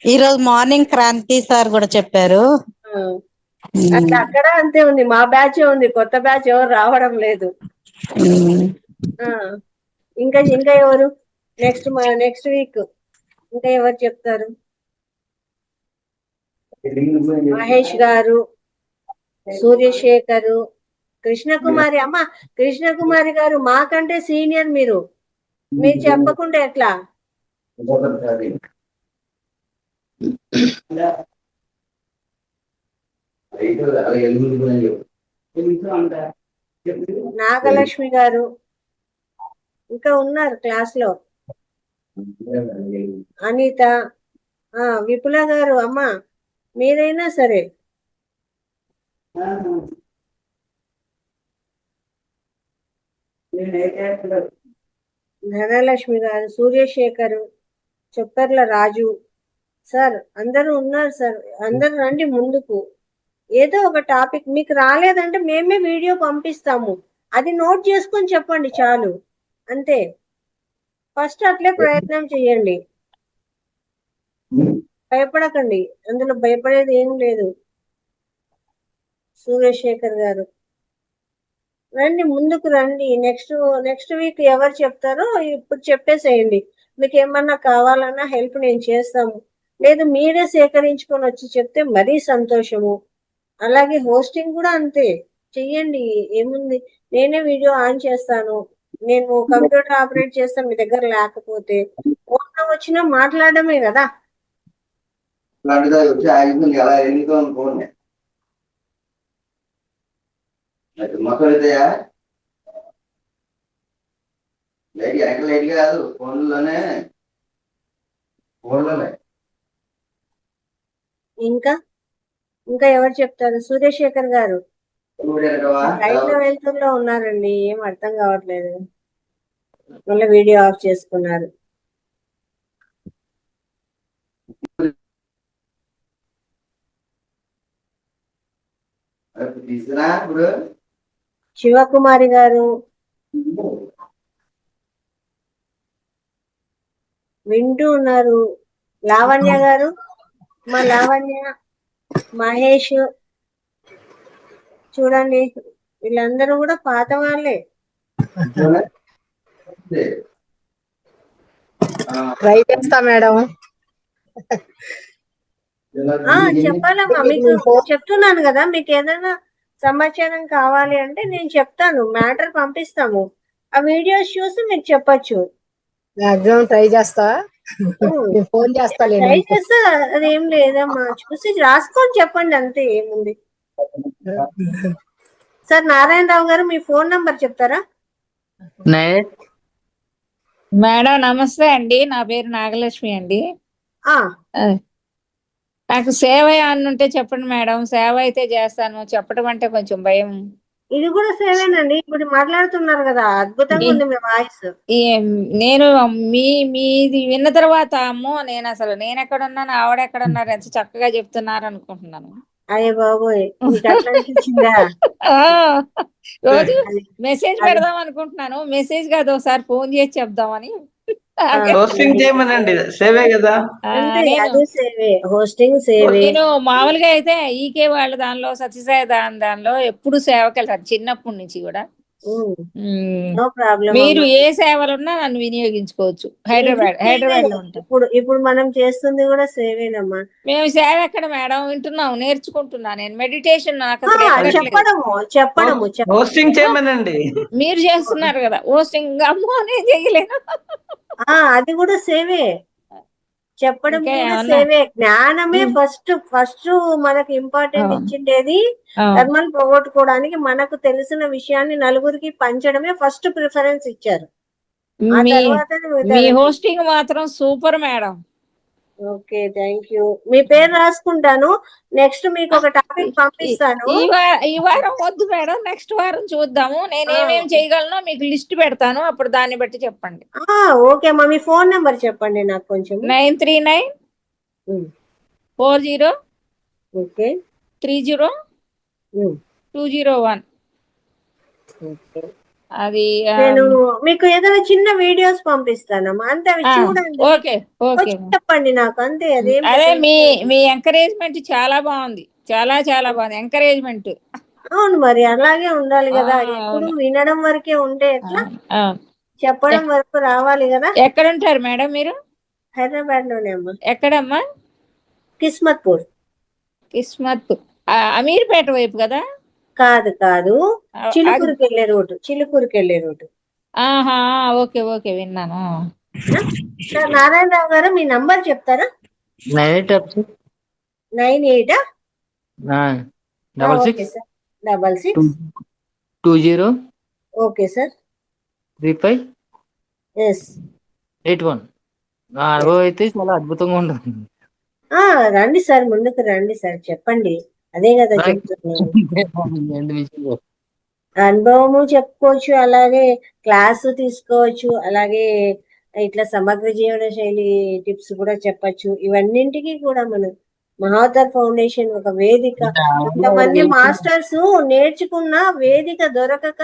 B: ఈ రోజు మార్నింగ్ క్రాంతి సార్ కూడా చెప్పారు.
A: అట్లా అక్కడ అంతే ఉంది. మా బ్యాచ్ ఉంది, కొత్త బ్యాచ్ ఎవరు రావడం లేదు. ఇంకా ఇంకా ఎవరు నెక్స్ట్ వీక్ ఇంకా ఎవరు చెప్తారు? మహేష్ గారు, సూర్యశేఖరు, కృష్ణకుమారి. అమ్మ కృష్ణకుమారి గారు మాకంటే సీనియర్, మీరు చెప్పకుండా ఎట్లా? నాగలక్ష్మి గారు ఇంకా ఉన్నారు క్లాస్ లో. అనిత, విపుల గారు, అమ్మ మీరైనా సరే. ధనలక్ష్మి గారు, సూర్యశేఖరు, చొప్పర్ల రాజు సార్ అందరూ ఉన్నారు సార్. అందరూ రండి ముందుకు. ఏదో ఒక టాపిక్ మీకు రాలేదంటే మేమే వీడియో పంపిస్తాము, అది నోట్ చేసుకొని చెప్పండి చాలు, అంతే. ఫస్ట్ అట్లే ప్రయత్నం చేయండి, భయపడకండి, అందులో భయపడేది ఏం లేదు. సూర్యశేఖర్ గారు రండి, ముందుకు రండి. నెక్స్ట్ వీక్ ఎవరు చెప్తారో ఇప్పుడు చెప్పేసేయండి. మీకు ఏమన్నా కావాలన్నా హెల్ప్ నేను చేస్తాము, లేదు మీరే సేకరించుకొని వచ్చి చెప్తే మరీ సంతోషము. అలాగే హోస్టింగ్ కూడా అంతే చెయ్యండి, ఏముంది, నేనే వీడియో ఆన్ చేస్తాను, నేను కంప్యూటర్ ఆపరేట్ చేస్తాను. మీ దగ్గర లేకపోతే ఫోన్లో వచ్చినా మాట్లాడమే కదా. ఇంకా ఇంకా ఎవరు చెప్తారు? సూర్యశేఖర్ గారు రైట్లో వెళ్తుల్లో ఉన్నారండి, ఏం అర్థం కావట్లేదు, మళ్ళీ వీడియో ఆఫ్ చేసుకున్నారు. శివకుమారి గారు వింటూ ఉన్నారు. లావణ్య గారు, మా లావణ్య, మహేష్ చూడండి, వీళ్ళందరూ కూడా పాత వాళ్ళే.
C: ట్రై చేస్తా మేడం.
A: చెప్పాలమ్మా, మీకు చెప్తున్నాను కదా, మీకు ఏదైనా సమాచారం కావాలి అంటే నేను చెప్తాను, మ్యాటర్ పంపిస్తాము, ఆ వీడియోస్ చూసి మీరు చెప్పచ్చు.
C: మాక్సిమం ట్రై చేస్తా, ఫోన్ చేస్తా.
A: ట్రై చేస్తా, అదేం లేదమ్మా, చూసి రాసుకొని చెప్పండి, అంతే, ఏముంది. సార్ నారాయణరావు గారు మీ ఫోన్ నంబర్ చెప్తారా?
D: మేడం నమస్తే అండి, నా పేరు నాగలక్ష్మి అండి. నాకు సేవ అని ఉంటే చెప్పండి మేడం, సేవ అయితే చేస్తాను, చెప్పడం అంటే కొంచెం భయం.
A: ఇది కూడా సేవేనండి. ఇప్పుడు మాట్లాడుతున్నారు కదా, అద్భుతంగా ఉంది మీ వాయిస్.
D: నేను మీది విన్న తర్వాత అమ్మో నేను ఎక్కడున్నాను ఆవిడ ఎక్కడున్నారు ఎంత చక్కగా చెప్తున్నారు అనుకుంటున్నాను.
A: అయ్య బాబోయ్, మీకు అట్లా అనిపించిందా?
D: ఆ, రోజు
A: అది
D: మెసేజ్
A: అది
D: పెడదాం అనుకుంటున్నాను. మెసేజ్ కాదు, ఒకసారి ఫోన్ చేసి చెప్దామని.
A: ఆ,
E: హోస్టింగ్ చేయమనండి, సేవే కదా.
A: అంతే,
D: నేను
A: అది సేవే, హోస్టింగ్ సేవే.
D: నేను మామూలుగా అయితే ఈకే వాళ్ళ దానిలో సత్యసాయి దానిలో ఎప్పుడు సేవకి వెళ్తాను చిన్నప్పటి నుంచి కూడా. మ్మ్.
A: నో ప్రాబ్లం
D: మీరు
A: అమ్మా.
D: ఏ సేవలున్నా నన్ను వినియోగించుకోవచ్చు.
A: ఇది సేవే.
D: హైదరాబాద్ లో ఉంటాను.
A: ఇప్పుడు మనం చేస్తుంది కూడా సేవేనమ్మా.
D: మేము సేవ ఎక్కడ మేడం వింటున్నాం, నేర్చుకుంటున్నా. నేను మెడిటేషన్ నాకు
A: ఆ,
D: అసలు ఎక్కట్లేదు.
A: చెప్పడము
E: హోస్టింగ్ చేయమనండి.
D: మీరు చేస్తున్నారు కదా హోస్టింగ్, అమ్మో నేను చేయలేను.
A: అది కూడా సేవే. చెప్పడం
D: ఇంకా
A: కూడా
D: ఏమన్నా
A: సేవే. జ్ఞానమే ఫస్ట్ మనకు ఇంపార్టెంట్ ఇచ్చిండేది. కర్మలు పోగొట్టుకోవడానికి మనకు తెలిసిన విషయాన్ని నలుగురికి పంచడమే ఫస్ట్ ప్రిఫరెన్స్ ఇచ్చారు. ఆ
D: మీ
A: తర్వాత
D: మీ హోస్టింగ్ మాత్రం super madam.
A: Okay, thank you. మీ పేరు రాసుకుంటాను. నెక్స్ట్ మీకు ఒక టాపిక్ పంపిస్తాను.
D: ఈ వారం వద్దు మేడం, నెక్స్ట్ వారం చూద్దాము. నేను ఏమేం చేయగలనో మీకు లిస్ట్ పెడతాను, అప్పుడు దాన్ని బట్టి చెప్పండి.
A: ఓకే అమ్మా, మీ ఫోన్ నెంబర్ చెప్పండి నాకు కొంచెం.
D: 93940
A: ఓకే
D: 30201.
A: ఓకే.
D: అది
A: నేను మీకు ఏదైనా చిన్న వీడియోస్ పంపిస్తానమ్మా, అంతే. అవి చూడండి,
D: ఓకే ఓకే.
A: చెప్పండి నాకు, అంతే.
D: అదే మీ ఎంకరేజ్మెంట్ చాలా బాగుంది, చాలా చాలా బాగుంది ఎంకరేజ్మెంట్.
A: అవును, మరి అలాగే ఉండాలి కదా. ఎప్పుడు వినడం వరకే ఉంటే ఎట్లా, చెప్పడం వరకు రావాలి కదా.
D: ఎక్కడ ఉంటారు మేడం మీరు?
A: హైదరాబాద్ లోనే అమ్మా.
D: ఎక్కడమ్మా?
A: కిస్మత్పూర్.
D: కిస్మత్పూర్, అమీర్పేట వైపు కదా?
A: కాదు, చిలుకూరుకి వెళ్ళే రూట్.
D: ఆహా, ఓకే ఓకే, విన్నాను.
A: సార్ నారాయణరావు గారు, మీ నంబర్ చెప్తారా? 98 okay sir. 66
F: 20
A: okay sir.
F: 35
A: yes.
F: 81. నా అనుభవం అయితే చాలా అద్భుతంగా ఉంటుంది.
A: రండి సార్, ముందుకు రండి సార్, చెప్పండి. అదే కదా చెప్తున్నాను. అనుభవము చెప్పుకోవచ్చు, అలాగే క్లాసు తీసుకోవచ్చు, అలాగే ఇట్లా సమగ్ర జీవన శైలి టిప్స్ కూడా చెప్పచ్చు. ఇవన్నింటికి కూడా మనం మహావతార్ ఫౌండేషన్ ఒక వేదిక. కొంతమంది మాస్టర్స్ నేర్చుకున్న వేదిక దొరకక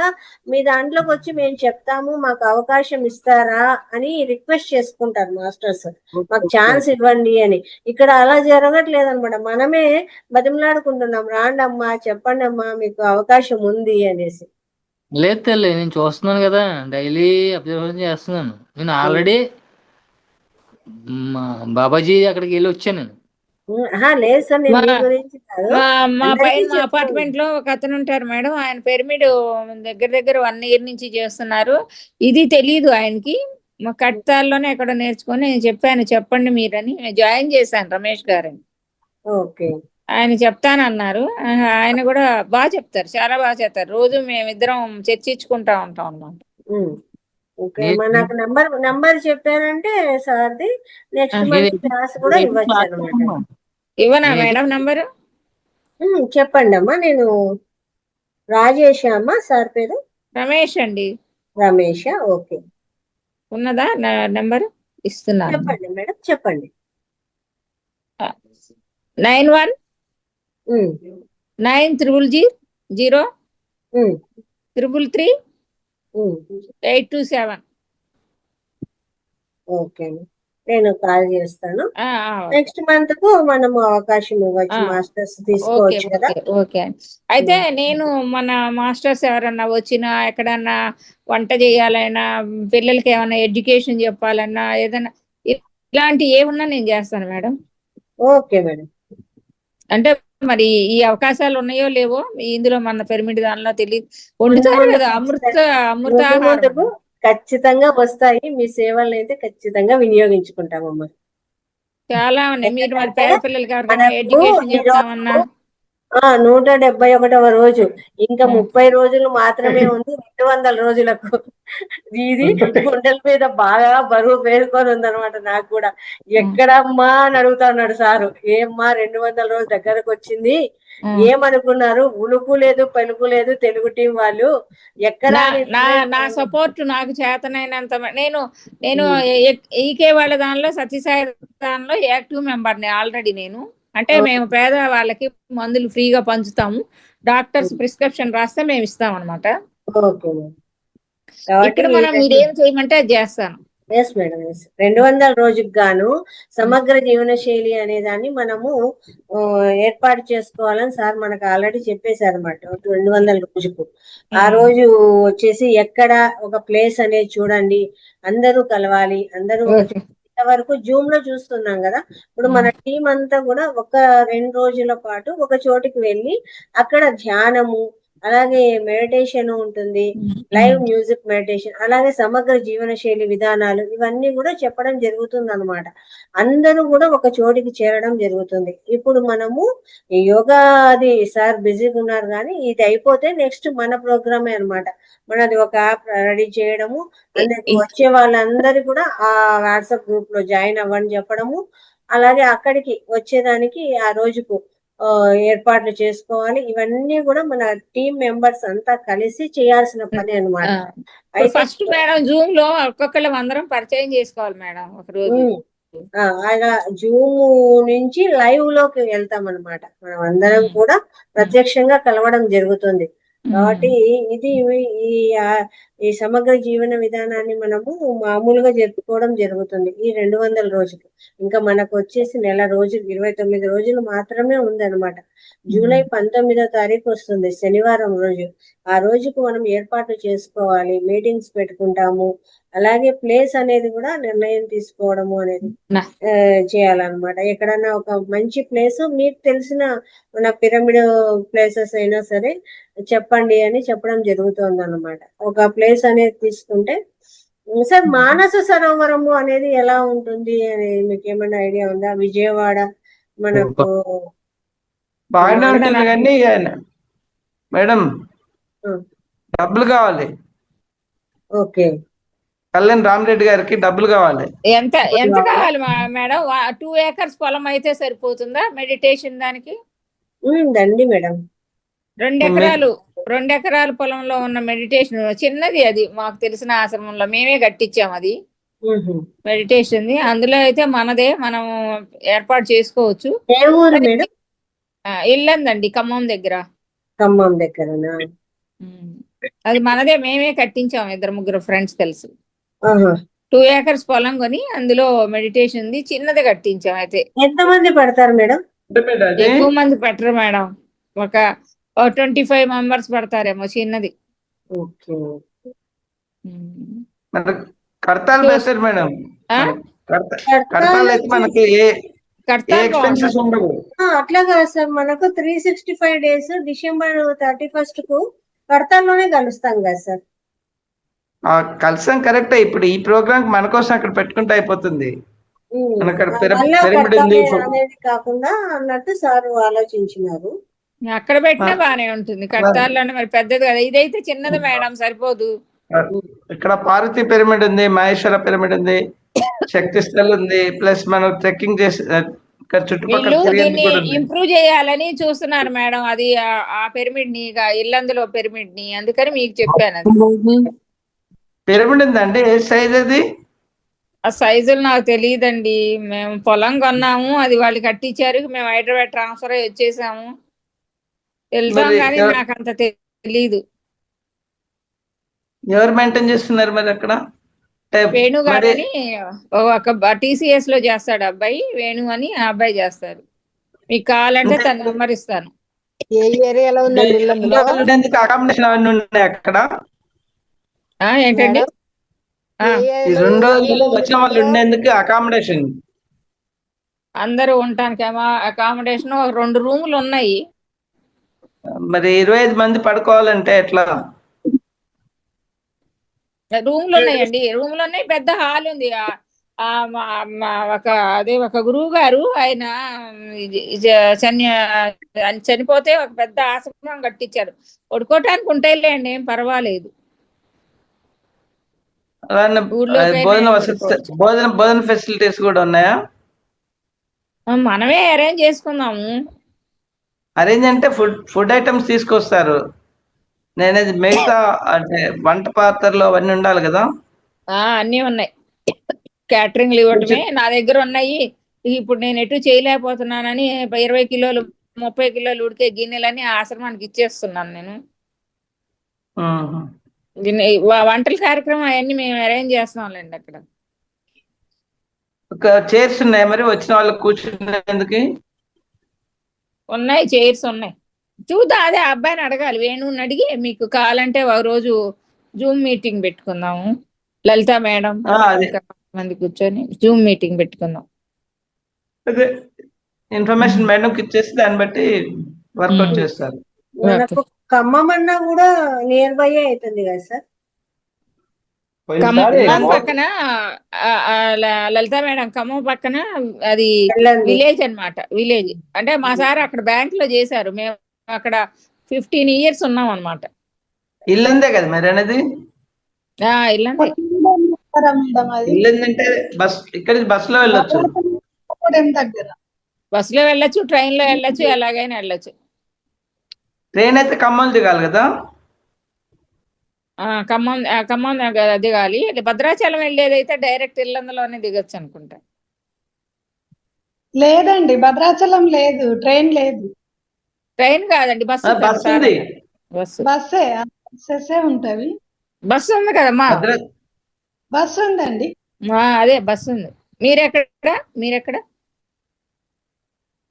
A: మీ దాంట్లోకి వచ్చి మేము చెప్తాము, మాకు అవకాశం ఇస్తారా అని రిక్వెస్ట్ చేసుకుంటారు మాస్టర్స్. మాకు ఛాన్స్ ఇవ్వండి అని. ఇక్కడ అలా జరగట్లేదు అనమాట. మనమే బతిమలాడుకుంటున్నాం, రాండమ్మా, చెప్పండి అమ్మా, మీకు అవకాశం ఉంది అనేసి.
F: లేదు తల్లి, నేను చూస్తున్నాను కదా, డైలీ అబ్జర్వేషన్ చేస్తున్నాను. నేను ఆల్రెడీ బాబాజీ అక్కడికి వెళ్ళి వచ్చాను నేను.
A: లేదు సార్, నేను మీ గురించి కాదు.
D: మా పైన అపార్ట్మెంట్ లో ఒక అతను ఉంటారు మేడం, ఆయన పిరమిడ్ దగ్గర 1 year నుంచి చేస్తున్నారు. ఇది తెలియదు ఆయనకి. మా కట్టాల్లోనే ఎక్కడ నేర్చుకొని నేను చెప్పాను, చెప్పండి మీరని జాయిన్ చేశాను రమేష్ గారని.
A: ఓకే.
D: ఆయన చెప్తానన్నారు. ఆయన కూడా బాగా చెప్తారు, చాలా బాగా చెప్తారు. రోజు మేమిద్దరం చర్చించుకుంటా ఉంటాం అన్నమాట.
A: ఓకే, నాకు నంబర్ చెప్పారంటే సార్ది, నెక్స్ట్ మంత్ క్లాస్ కూడా ఇవ్వచ్చు అనమాట.
D: ఇవ్వనా మేడం నంబరు?
A: చెప్పండి అమ్మా. నేను రాజేష్ అమ్మా, సార్ పేరు
D: రమేష్ అండి.
A: రమేష్. ఓకే,
D: ఉన్నదా నంబరు? ఇస్తున్నాను.
A: చెప్పండి మేడం, చెప్పండి.
D: 919003333827.
A: ఓకే, నేను కాల్ చేస్తాను. నెక్స్ట్ మంత్ కు మనము అవకాశం ఇవ్వచ్చు, మాస్టర్స్ తీసుకోవచ్చు కదా.
D: ఓకే. అయితే నేను మన మాస్టర్స్ ఎవరన్నా వచ్చినా, ఎక్కడన్నా వంట చేయాలన్నా, పిల్లలకి ఏమైనా ఎడ్యుకేషన్ చెప్పాలన్నా, ఏదైనా ఇలాంటి ఏమున్నా నేను చేస్తాను మేడం.
A: Okay madam.
D: అంటే మరి ఈ అవకాశాలు ఉన్నాయో లేవో ఇందులో మన పిరమిడ్ దానిలో తెలియదు. వండుతారు కదా అమృతాహారం.
A: ఖచ్చితంగా వస్తాయి. మీ సేవలను అయితే ఖచ్చితంగా వినియోగించుకుంటామమ్మా.
D: చాలా ఉన్నాయి. మీరు మరి పేద పిల్లలకి ఎవరికైనా ఎడ్యుకేషన్ చెప్తామన్నా
A: 171వ రోజు. ఇంకా 30 రోజులు మాత్రమే ఉంది 200 రోజులకు. ఇది గుండెల మీద బాగా బరువు పేరుకొని ఉందన్నమాట నాకు కూడా. ఎక్కడమ్మా అని అడుగుతా ఉన్నాడు సారు. ఏమ్మా 200 రోజులు దగ్గరకు వచ్చింది, ఏమనుకున్నారు? ఉలుకు లేదు పలుకు లేదు తెలుగు టీం వాళ్ళు. ఎక్కడ
D: నా సపోర్ట్ నాకు చేతనైనంత నేను నేను ఈకే వాళ్ళ దానిలో సత్యసాయి దానిలో యాక్టివ్ మెంబర్ని ఆల్రెడీ నేను. అంటే మేము పేద వాళ్ళకి మందులు ఫ్రీగా పంచుతాము, డాక్టర్స్ ప్రిస్క్రిప్షన్ రాస్తే మేము ఇస్తాం అనమాట. ఇక్కడ మనం మీరేం చేయమంటే అది చేస్తాను.
A: Yes madam, yes. 200 రోజుకి గాను సమగ్ర జీవన శైలి అనే దాన్ని మనము ఏర్పాటు చేసుకోవాలని సార్ మనకు ఆల్రెడీ చెప్పేశారు అనమాట. 200 రోజుకు ఆ రోజు వచ్చేసి ఎక్కడ ఒక ప్లేస్ అనేది చూడండి, అందరూ కలవాలి, అందరూ వరకు జూమ్ లో చూస్తున్నాం కదా. ఇప్పుడు మన టీం అంతా కూడా ఒక 2 రోజుల పాటు ఒక చోటికి వెళ్ళి అక్కడ ధ్యానము, అలాగే మెడిటేషన్ ఉంటుంది, లైవ్ మ్యూజిక్ మెడిటేషన్, అలాగే సమగ్ర జీవన శైలి విధానాలు, ఇవన్నీ కూడా చెప్పడం జరుగుతుంది అనమాట. అందరూ కూడా ఒక చోటికి చేరడం జరుగుతుంది. ఇప్పుడు మనము యోగా అది సార్ బిజీగా ఉన్నారు, కానీ ఇది అయిపోతే నెక్స్ట్ మన ప్రోగ్రామే అనమాట. మనది ఒక యాప్ రెడీ చేయడము, అందరికి వచ్చే వాళ్ళందరూ కూడా ఆ వాట్సాప్ గ్రూప్ లో జాయిన్ అవ్వని చెప్పడము, అలాగే అక్కడికి వచ్చేదానికి ఆ రోజుకు ఏర్పాట్లు చేసుకోవాలి. ఇవన్నీ కూడా మన టీం మెంబర్స్ అంతా కలిసి చేయాల్సిన పని అనమాట.
D: ఫస్ట్ మేడం జూమ్ లో ఒక్కొక్కళ్ళం అందరం పరిచయం చేసుకోవాలి మేడం ఒక రోజు.
A: అలా జూమ్ నుంచి లైవ్ లోకి వెళ్తాం అనమాట. మనం అందరం కూడా ప్రత్యక్షంగా కలవడం జరుగుతుంది. కాబట్టి ఇది ఈ సమగ్ర జీవన విధానాన్ని మనము మామూలుగా జరుపుకోవడం జరుగుతుంది ఈ 200 రోజులు. ఇంకా మనకు వచ్చేసి నెల రోజులు, 29 రోజులు మాత్రమే ఉందన్నమాట. జూలై 19వ తారీఖు వస్తుంది, శనివారం రోజు. ఆ రోజుకు మనం ఏర్పాట్లు చేసుకోవాలి, మీటింగ్స్ పెట్టుకుంటాము, అలాగే ప్లేస్ అనేది కూడా నిర్ణయం తీసుకోవడము అనేది చేయాలన్నమాట. ఎక్కడన్నా ఒక మంచి ప్లేస్ మీకు తెలిసిన మన పిరమిడ్ ప్లేసెస్ అయినా సరే చెప్పండి అని చెప్పడం జరుగుతుంది అన్నమాట. ఒక ప్లేస్ అనేది తీసుకుంటే సార్, మానస సరోవరము అనేది ఎలా ఉంటుంది అని మీకు ఏమైనా ఐడియా ఉందా? విజయవాడ మనకు
E: బాగానే ఉంటుంది, కానీ మేడం డబ్బులు కావాలి.
A: ఓకే,
E: కళ్యాణ్ రామరెడ్డి గారికి డబ్బులు కావాలి.
D: ఎంత ఎంత కావాలి మేడం? 2 acres పొలం అయితే సరిపోతుందా మెడిటేషన్ దానికి?
A: దండి మేడం,
D: 2 ఎకరాల పొలంలో ఉన్న మెడిటేషన్ చిన్నది, అది మాకు తెలిసిన ఆశ్రమంలో మేమే కట్టించాం అది మెడిటేషన్. అందులో అయితే మనదే, మనం ఏర్పాటు చేసుకోవచ్చు.
A: ఏ ఊరు మేడం?
D: ఇల్లందండి, ఖమ్మం దగ్గర.
A: ఖమ్మం దగ్గరనా?
D: అది మనదే, మేమే కట్టించాం, 2-3 ఫ్రెండ్స్ కలిసి 2 acres పొలం కొని అందులో మెడిటేషన్ ఉంది, చిన్నది కట్టించాం. అయితే
A: ఎంతమంది పడతారు మేడం?
D: ఎక్కువ మంది పెట్టరు మేడం, ఒక 25 మెంబర్స్ పడతారేమో, చిన్నది.
E: కడతాలు పెడతారు మేడం, కడతాలు అయితే మనకి ఎక్స్పెన్సెస్ ఉండవు.
A: అట్లా కాదు సార్, మనకు 365 days డిసెంబర్ 31st కు కడతాల్లోనే కలుస్తాం కదా సార్.
E: కలిసాం కరెక్టే. ఇప్పుడు ఈ ప్రోగ్రామ్ మన కోసం అక్కడ పెట్టుకుంటే అయిపోతుంది.
A: అనేది కాకుండా అన్నట్టు సార్ ఆలోచించినారు.
D: అక్కడ పెట్టినా బానే ఉంటుంది, కడతాల్లోనే. మరి పెద్దది కదా, ఇదైతే చిన్నది మేడం, సరిపోదు.
E: ఇక్కడ పార్వతీ పిరమిడ్ ఉంది, మహేశ్వర పిరమిడ్ ఉంది, శక్తి స్థల్ ఉంది, ప్లస్ మనం ట్రెక్కింగ్ చేసి చుట్టుపక్కల
D: ఇంప్రూవ్ చేయాలని చూస్తున్నారు మేడం. అది ఆ పిరమిడ్ ని, ఇల్లందులో పిరమిడ్ ని, అందుకని మీకు చెప్పాను. అది
E: పిరమిడ్ ఉందండి, ఏ సైజ్ అది?
D: ఆ సైజులు నాకు తెలియదండి. మేము పొలం కొన్నాము, అది వాళ్ళు కట్టించారు, మేము హైదరాబాద్ ట్రాన్స్ఫర్ అయ్యి వచ్చేసాము. వెళ్తాం కానీ నాకు అంత తెలీదు.
E: ఎవరు మెయింటైన్ చేస్తున్నారు మరి అక్కడ?
D: వేణు గారు అని ఒక TCS లో చేస్తాడు అబ్బాయి, వేణు అని, ఆ అబ్బాయి చేస్తారు. మీకు కావాలంటే తన నెంబర్ ఇస్తాను.
C: ఏ ఏరియాలో ఉందండి?
E: అకామిడేషన్ అవన్నీ ఉన్నాయి అక్కడ?
D: ఏంటండి?
E: 2 రోజులు వచ్చిన వాళ్ళు ఉండేందుకు అకామిడేషన్,
D: అందరూ ఉండటానికి అకామిడేషన్ 2 రూములు ఉన్నాయి.
E: మరి 25 మంది పడుకోవాలంటే ఎట్లా?
D: రూమ్లు ఉన్నాయండి, రూమ్లు ఉన్నాయి, పెద్ద హాల్ ఉంది. ఒక అదే ఒక గురువు గారు ఆయన చనిపోతే ఒక పెద్ద ఆశ్రమం కట్టించారు. పడుకోవటానికి ఉంటాయిలేండి, ఏం పర్వాలేదు.
E: అలానే
D: ఊళ్ళోకైనా
E: భోజన
D: ఏం
E: వసతి,
D: పడుకోవచ్చు.
E: భోజన ఫెసిలిటీస్ కూడా ఉన్నాయా?
D: మనమే అరేంజ్ చేసుకుందాము.
E: అరేంజ్ అంటే ఫుడ్ ఐటమ్స్ తీసుకొస్తారు. నేనేది మిగతా అంటే వంట పాత్రలు అవన్నీ ఉండాలి కదా.
D: అన్నీ ఉన్నాయి, క్యాటరింగ్లు ఇవ్వటమే నా దగ్గర ఉన్నాయి. ఇప్పుడు నేను ఎటు చేయలేకపోతున్నానని 20 కిలోలు 30 కిలోలు ఉడికే గిన్నెలని ఆశ్రమానికి ఇచ్చేస్తున్నాను నేను.
E: మ్మ్.
D: వంటల కార్యక్రమం అవన్నీ మేము అరేంజ్ చేస్తున్నాంలేండి అక్కడ.
E: ఒక చైర్స్ ఉన్నాయి మరి వచ్చిన వాళ్ళకి కూర్చునేందుకు?
D: ఉన్నాయి, చైర్స్ ఉన్నాయి. చూద్దాం, అదే అబ్బాయిని అడగాలి, వేణుని అడిగి మీకు కావాలంటే ఒక రోజు జూమ్ మీటింగ్ పెట్టుకుందాము. లలిత మేడం
E: అదే
D: ఇంకా మంది కూర్చొని జూమ్ మీటింగ్ పెట్టుకుందాం.
E: అదే ఇన్ఫర్మేషన్ మేడంకి ఇచ్చేసి దాన్ని బట్టి వర్కౌట్ చేస్తారు.
A: మనకు ఖమ్మం అన్నా కూడా నియర్ బై అవుతుంది కదా సార్.
D: ఖమ్మం పక్కన లలిత మేడం ఖమ్మం పక్కన అది
A: వెళ్ళండి.
D: విలేజ్ అన్నమాట. విలేజ్ అంటే మా సార్ అక్కడ బ్యాంక్ లో చేశారు, మేము అక్కడ 15 years ఉన్నాం అనమాట.
E: ఇల్లందే కదా మరి అనేది.
D: ఇల్లంతే.
E: ఇల్లందంటే బస్ ఇక్కడ బస్సులో వెళ్ళొచ్చు.
C: దగ్గర
D: బస్సులో వెళ్ళొచ్చు, ట్రైన్ లో వెళ్ళొచ్చు, ఎలాగైనా వెళ్ళొచ్చు.
E: ట్రైన్ అయితే ఖమ్మం దిగాలి కదా.
D: ఖమ్మం దిగాలి. భద్రాచలం వెళ్ళేదైతే డైరెక్ట్ ఇల్లందులోనే దిగొచ్చు అనుకుంటా.
C: లేదండి, భద్రాచలం లేదు, ట్రైన్ లేదు.
D: ట్రైన్ కాదండి, బస్సు.
E: బస్ ఉంది.
C: బస్సే ఉంటవి.
D: బస్సు ఉంది కదమ్మా.
C: బస్సు ఉందండి.
D: అదే బస్సు ఉంది. మీరెక్కడ?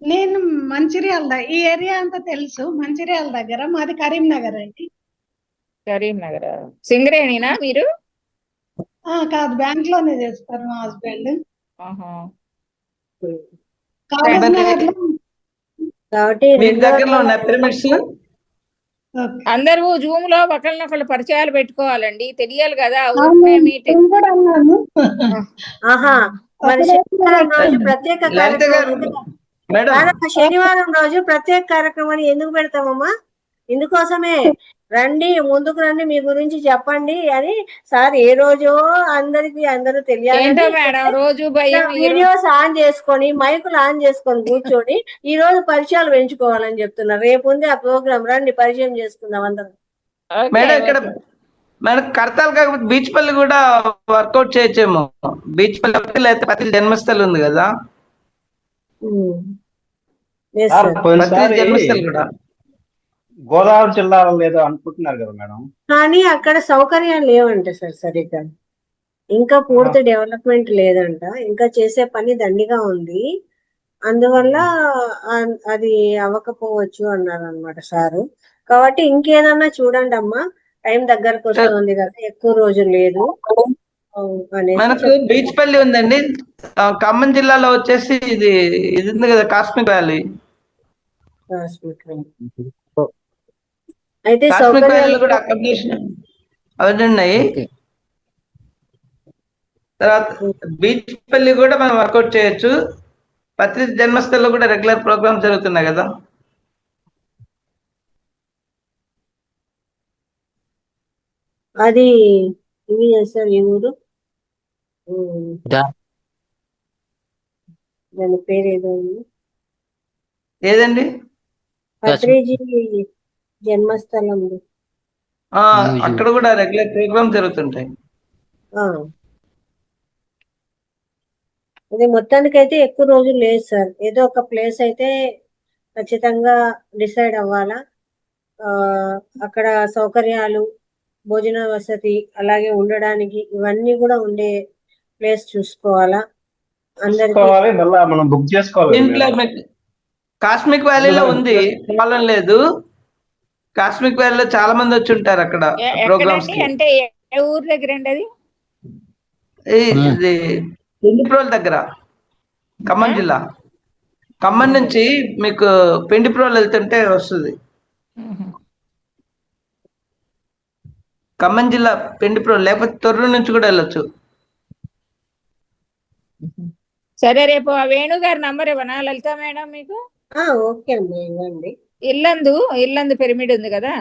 C: నేను మంచిర్యాల, ఈ ఏరియా అంతా తెలుసు. మంచిర్యాల దగ్గర, మాది కరీంనగర్ అండి.
D: కరీంనగర్. సింగరేణినా మీరు?
C: కాదు, బ్యాంక్ లోనే చేస్తారు మా హస్బెండ్.
A: కాబట్టి
E: మీకు దగ్గరలో ఉన్న పిరమిడ్స్
D: అందరూ జూమ్ లో ఒకళ్ళనొకళ్ళు పరిచయాలు పెట్టుకోవాలండి, తెలియాలి కదా.
A: ఆహా, మరి శనివారం రోజు ప్రత్యేక శనివారం రోజు ప్రత్యేక కార్యక్రమాన్ని ఎందుకు పెడతామమ్మా? ఇందుకోసమే రండి, ముందుకు రండి, మీ గురించి చెప్పండి అని సార్ ఏ రోజో అందరూ తెలియాలి.
D: రోజు
A: వీడియోస్ ఆన్ చేసుకొని, మైకులు ఆన్ చేసుకొని కూర్చొని ఈ రోజు పరిచయాలు పెంచుకోవాలని చెప్తున్నారు. రేపు ఉంది ఆ ప్రోగ్రామ్, రండి పరిచయం చేసుకుందాం అందరం.
E: మేడం ఇక్కడ మేడం కడతాలు కాకపోతే బీచ్ పల్లి కూడా వర్కౌట్ చేయొచ్చేమో. బీచ్ పల్లి లేకపోతే పత్తి జన్మస్థలి ఉంది కదా. జన్మస్థలి కూడా
G: గోదావరి జిల్లాలో లేదో అనుకుంటున్నారు కదా మేడం.
A: కానీ అక్కడ సౌకర్యాలు లేవంట సార్ సరిగ్గా. ఇంకా పూర్తి డెవలప్మెంట్ లేదంట, ఇంకా చేసే పని దండిగా ఉంది. అందువల్ల అది అవ్వకపోవచ్చు అన్నారు అనమాట సారు. కాబట్టి ఇంకేదన్నా చూడండి అమ్మా, టైం దగ్గరకు వస్తుంది కదా, ఎక్కువ రోజులు లేదు
E: మనకు. బీచ్ పల్లి ఉందండి, ఖమ్మం జిల్లాలో వచ్చేసి ఇది ఉంది కదా కాస్మిక్ వ్యాలీ.
A: అయితే
E: కాస్మిక్ వ్యాలీలో కూడా అకామిడేషన్ అవన్నీ ఉన్నాయి. తర్వాత బీచ్ పల్లి కూడా మనం వర్కౌట్ చేయొచ్చు. పత్రి జన్మస్థలిలో కూడా రెగ్యులర్ ప్రోగ్రామ్స్ జరుగుతున్నాయి కదా.
A: అది ఇవి చేస్తారు ఈ ఊరు, దాని పేరు
E: ఏదండి?
A: పత్రిజీ జన్మస్థలం.
E: అక్కడ కూడా రెగ్యులర్ ప్రోగ్రామ్ జరుగుతుంటాయి.
A: ఇది మొత్తానికైతే ఎక్కువ రోజులు లేదు సార్. ఏదో ఒక ప్లేస్ అయితే ఖచ్చితంగా డిసైడ్ అవ్వాలా. అక్కడ సౌకర్యాలు, భోజన వసతి, అలాగే ఉండడానికి ఇవన్నీ కూడా ఉండే ప్లేస్ చూసుకోవాలా అందరికి.
G: మనం బుక్ చేసుకోవాలి.
E: దీంట్లో కాస్మిక్ వ్యాలీలో ఉంది, ప్రాబ్లం లేదు. కాస్మిక్ వ్యాలీలో చాలా మంది వచ్చి ఉంటారు అక్కడ ప్రోగ్రామ్స్ కి.
D: అంటే ఏ ఊరు దగ్గర అండి అది?
E: ఇది పెండిప్రోల్ దగ్గర, ఖమ్మం జిల్లా. ఖమ్మం నుంచి మీకు పెండిప్రోల్ వెళ్తుంటే వస్తుంది. ఖమ్మం జిల్లా పెండిప్రోల్, లేకపోతే తొర్రూరు నుంచి కూడా వెళ్ళొచ్చు.
D: సరే, రేపు ఆ వేణు గారి నంబర్ ఇవ్వనా లలిత మేడం మీకు?
A: ఓకే అమ్మా, ఇవ్వండి.
D: ఇల్లందు పిరమిడ్ ఉంది కదా,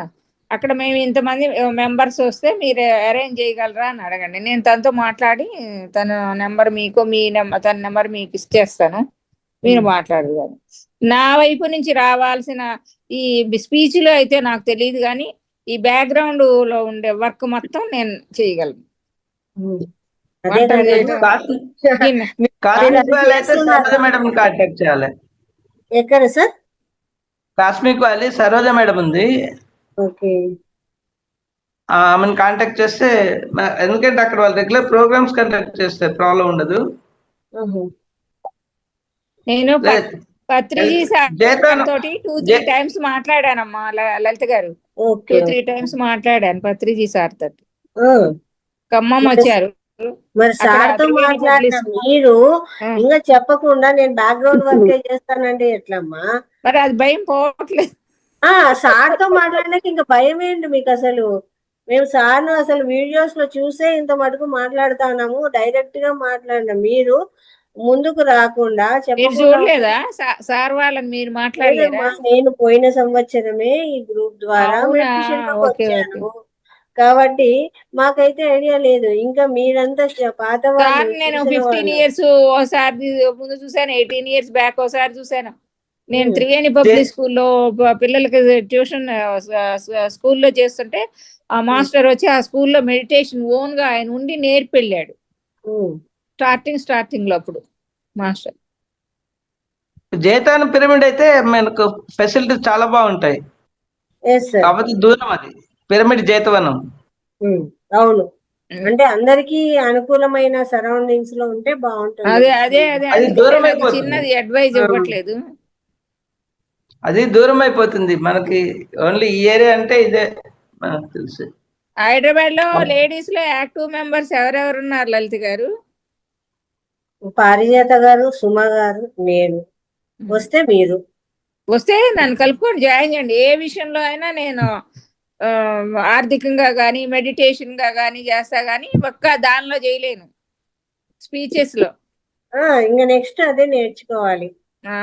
D: అక్కడ మేము ఇంతమంది మెంబర్స్ వస్తే మీరు అరేంజ్ చేయగలరా అని అడగండి. నేను తనతో మాట్లాడి తన నెంబర్ మీకు తన నెంబర్ మీకు ఇచ్చేస్తాను, మీరు మాట్లాడగలరు. నా వైపు నుంచి రావాల్సిన ఈ స్పీచ్ లో అయితే నాకు తెలియదు, కానీ ఈ బ్యాక్గ్రౌండ్ లో ఉండే వర్క్ మొత్తం నేను చేయగలను.
A: అదే
D: వంటలు
A: కదా
D: చేయడం, దీన్ని
E: కాస్మిక్ వ్యాలీ అయితే సరోజ మేడం కాంటాక్ట్ చేయాలి.
A: ఎక్కడ sir?
E: Cosmic valley Saroja madam ఉంది,
A: ఓకే.
E: ఆమెను కాంటాక్ట్ చేస్తే ఎందుకంటే అక్కడ వాళ్ళు రెగ్యులర్ ప్రోగ్రామ్స్ కండక్ట్ చేస్తే ప్రాబ్లం ఉండదు.
D: నేను
E: లేదు.
D: పత్రిజీ సార్
E: జేతాను-
D: తోటి 2-3 టైమ్స్ మాట్లాడానమ్మా లలిత గారు.
A: ఓకే.
D: 2-3 టైమ్స్ మాట్లాడాను పత్రిజీ సార్ తోటి.
A: ఆ,
D: ఖమ్మం వచ్చారు.
A: మరి
D: అక్కడ
A: సార్ తో
D: త్రివేణి
A: మాట్లాడిన
D: పబ్లిసిటీ.
A: మీరు
D: ఆ.
A: ఇంకా చెప్పకుండా నేను బ్యాక్గ్రౌండ్ వర్కే చేస్తానంటే ఎట్లమ్మా?
D: మరి అది భయం పోవట్లేదు.
A: సార్ తో మాట్లాడడానికి ఇంకా భయం ఏంటి మీకు అసలు? మేము సార్ను అసలు వీడియోస్ లో చూసే ఇంత మటుకు మాట్లాడుతున్నాము, డైరెక్ట్ గా మాట్లాడిన మీరు ముందుకు రాకుండా
D: మీరు
A: చెప్పకుండా
D: చూడలేదా సార్ వాళ్ళని? మీరు మాట్లాడలేరా?
A: లేదమ్మా, నేను పోయిన సంవత్సరమే ఈ గ్రూప్ ద్వారా
D: అవునా?
A: మెడిటేషన్ లోకి
D: ఓకే,
A: వచ్చాను కాబట్టి మాకైతే ఐడియా లేదు. ఇంకా మీరంతా పాత
D: సార్
A: వాళ్ళు,
D: నేను
A: తెలిసిన
D: 15
A: వాళ్ళు.
D: ఇయర్స్ ఓసారి ముందు చూసాను, 18 ఇయర్స్ బ్యాక్ ఓసారి చూసాను. నేను
A: ఉమ్.
D: త్రివేణి పబ్లిక్ స్కూల్లో పిల్లలకి ట్యూషన్ స్కూల్లో చేస్తుంటే ఆ మాస్టర్ వచ్చి ఆ స్కూల్లో మెడిటేషన్ ఓన్ గా ఆయన ఉండి నేర్పి వెళ్ళాడు.
A: ఉమ్.
D: స్టార్టింగ్ లో అప్పుడు మాస్టర్.
E: జేతాను పిరమిడ్ అయితే మనకు ఫెసిలిటీస్ చాలా బాగుంటాయి,
A: ఎస్ సార్.
E: కాకపోతే దూరం అది పిరమిడ్ జేతవనం.
A: అవును, అంటే అందరికి అనుకూలమైన సరౌండింగ్స్ లో ఉంటే బాగుంటుంది.
D: అదే
E: అది
D: అందుకే
E: దూరం
D: నేను అది
E: అయిపోతుంది.
D: చిన్నది అడ్వైజ్ ఇవ్వట్లేదు.
E: అది దూరం అయిపోతుంది మనకి, ఓన్లీ ఈ ఏరియా అంటే ఇదే మనకు తెలుసు.
D: హైదరాబాద్ లో లేడీస్ లో యాక్టివ్ మెంబర్స్ ఎవరెవరు ఉన్నారు లలిత గారు?
A: పారిజాత గారు, సుమ గారు, నేను. వస్తే మీరు
D: వస్తే నన్ను కలుపుకొని జాయిన్ చేయండి. ఏ విషయంలో అయినా నేను ఆర్థికంగా కానీ మెడిటేషన్ గా కానీ చేస్తా, కానీ ఒక్క దానిలో చేయలేను, స్పీచెస్ లో.
A: ఇంకా నెక్స్ట్ అదే నేర్చుకోవాలి
D: ఆ,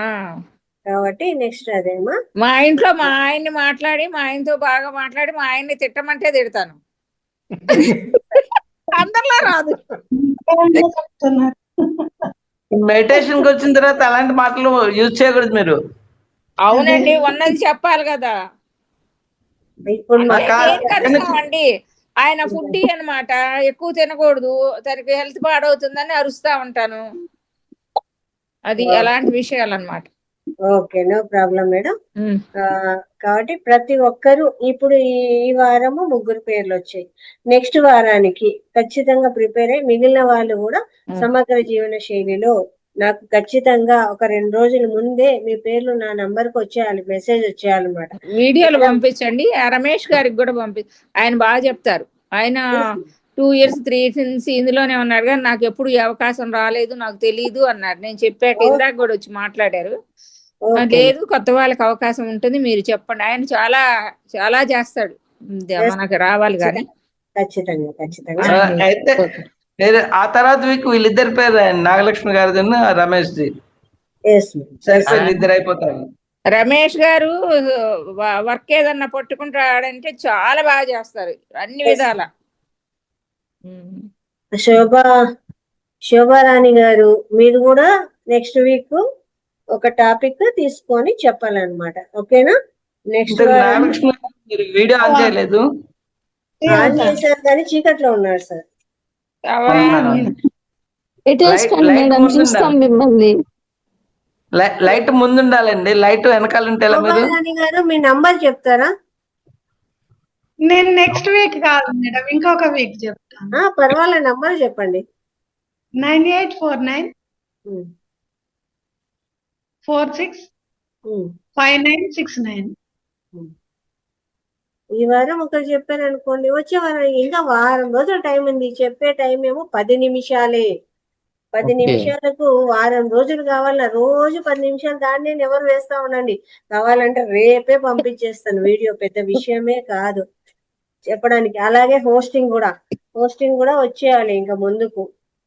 A: కాబట్టి నెక్స్ట్ అదేమా.
D: మా ఇంట్లో మా ఆయన్ని మాట్లాడి, మా ఆయనతో బాగా మాట్లాడి, మా ఆయన్ని తిట్టమంటే తిడతాను. అందరిలో రాదు.
C: చెప్తున్నారు.
E: మెడిటేషన్ కి వచ్చిన తర్వాత అలాంటి మాటలు యూజ్ చేయకూడదు మీరు.
D: అవునండి, ఉన్నది చెప్పాలి కదా.
A: ఇప్పుడు
D: అంటే
E: నాకు
D: దేనికి అరుస్తామండి? ఆయన ఫుడ్ అన్నమాట, ఎక్కువ తినకూడదు, తనకి హెల్త్ పాడవుతుందని అరుస్తా ఉంటాను. అది అలాంటి విషయాలు అన్నమాట.
A: Okay, no problem madam. కాబట్టి ప్రతి ఒక్కరు ఇప్పుడు ఈ వారము 3 పేర్లు వచ్చాయి. నెక్స్ట్ వారానికి ఖచ్చితంగా ప్రిపేర్ అయ్యి మిగిలిన వాళ్ళు కూడా సమగ్ర జీవన శైలిలో నాకు ఖచ్చితంగా ఒక 2 రోజుల ముందే మీ పేర్లు నా నంబర్కి వచ్చేయాలి, మెసేజ్ వచ్చేయాలన్నమాట.
D: వీడియోలు పంపించండి. ఆ రమేష్ గారికి కూడా ఆయన బాగా చెప్తారు. ఆయన 2 years 3 years నుంచి ఇందులోనే ఉన్నాడు, కానీ నాకు ఎప్పుడు ఈ అవకాశం రాలేదు, నాకు తెలియదు అన్నారు. నేను చెప్పాక ఇందాక కూడా వచ్చి మాట్లాడారు. లేదు, కొత్త వాళ్ళకి అవకాశం ఉంటుంది, మీరు చెప్పండి. ఆయన చాలా చాలా చేస్తాడు, మనకు రావాలి కానీ.
A: ఖచ్చితంగా ఖచ్చితంగా.
E: అయితే ఆ తర్వాత వీక్ వీళ్ళిద్దరి పేరు నాగలక్ష్మి గారిది రమేష్ ది సరిపోయింది, ఇద్దరు అయిపోతారు.
D: రమేష్ గారు వర్క్ ఏదన్నా పట్టుకుంటాడంటే చాలా బాగా చేస్తారు అన్ని విధాల.
A: శోభారాణి గారు, మీరు కూడా నెక్స్ట్ వీక్ ఒక టాపిక్ తీసుకొని చెప్పాలన్నమాట. ఓకేనా? నెక్స్ట్
E: నాగలక్ష్మి మీరు వీడియో ఆన్ చేయలేదు.
A: ఆన్ చేశారు కానీ చీకట్లో ఉన్నారు సార్.
E: లైట్ ముందు ఉండాలండి, లైట్ వెనకాల ఉంటే
A: శోభారాణి గారు మీ నంబర్ చెప్తారా?
C: నేను నెక్స్ట్ వీక్ కాదు మేడం, ఇంకొక వీక్ చెప్తాను.
A: పర్వాలేదు, నంబర్ చెప్పండి.
C: 9849 465969.
A: ఈ వారం ఒకరు చెప్పారు అనుకోండి, వచ్చే వారం ఇంకా వారం రోజుల టైం ఉంది. చెప్పే టైం ఏమో 10 నిమిషాలే. 10 నిమిషాలకు వారం రోజులు కావాలా? రోజు 10 నిమిషాలు దాన్ని ఎవరు వేస్తా ఉండండి. కావాలంటే రేపే పంపించేస్తాను వీడియో, పెద్ద విషయమే కాదు చెప్పడానికి. అలాగే హోస్టింగ్ కూడా వచ్చేయాలి ఇంకా ముందుకు.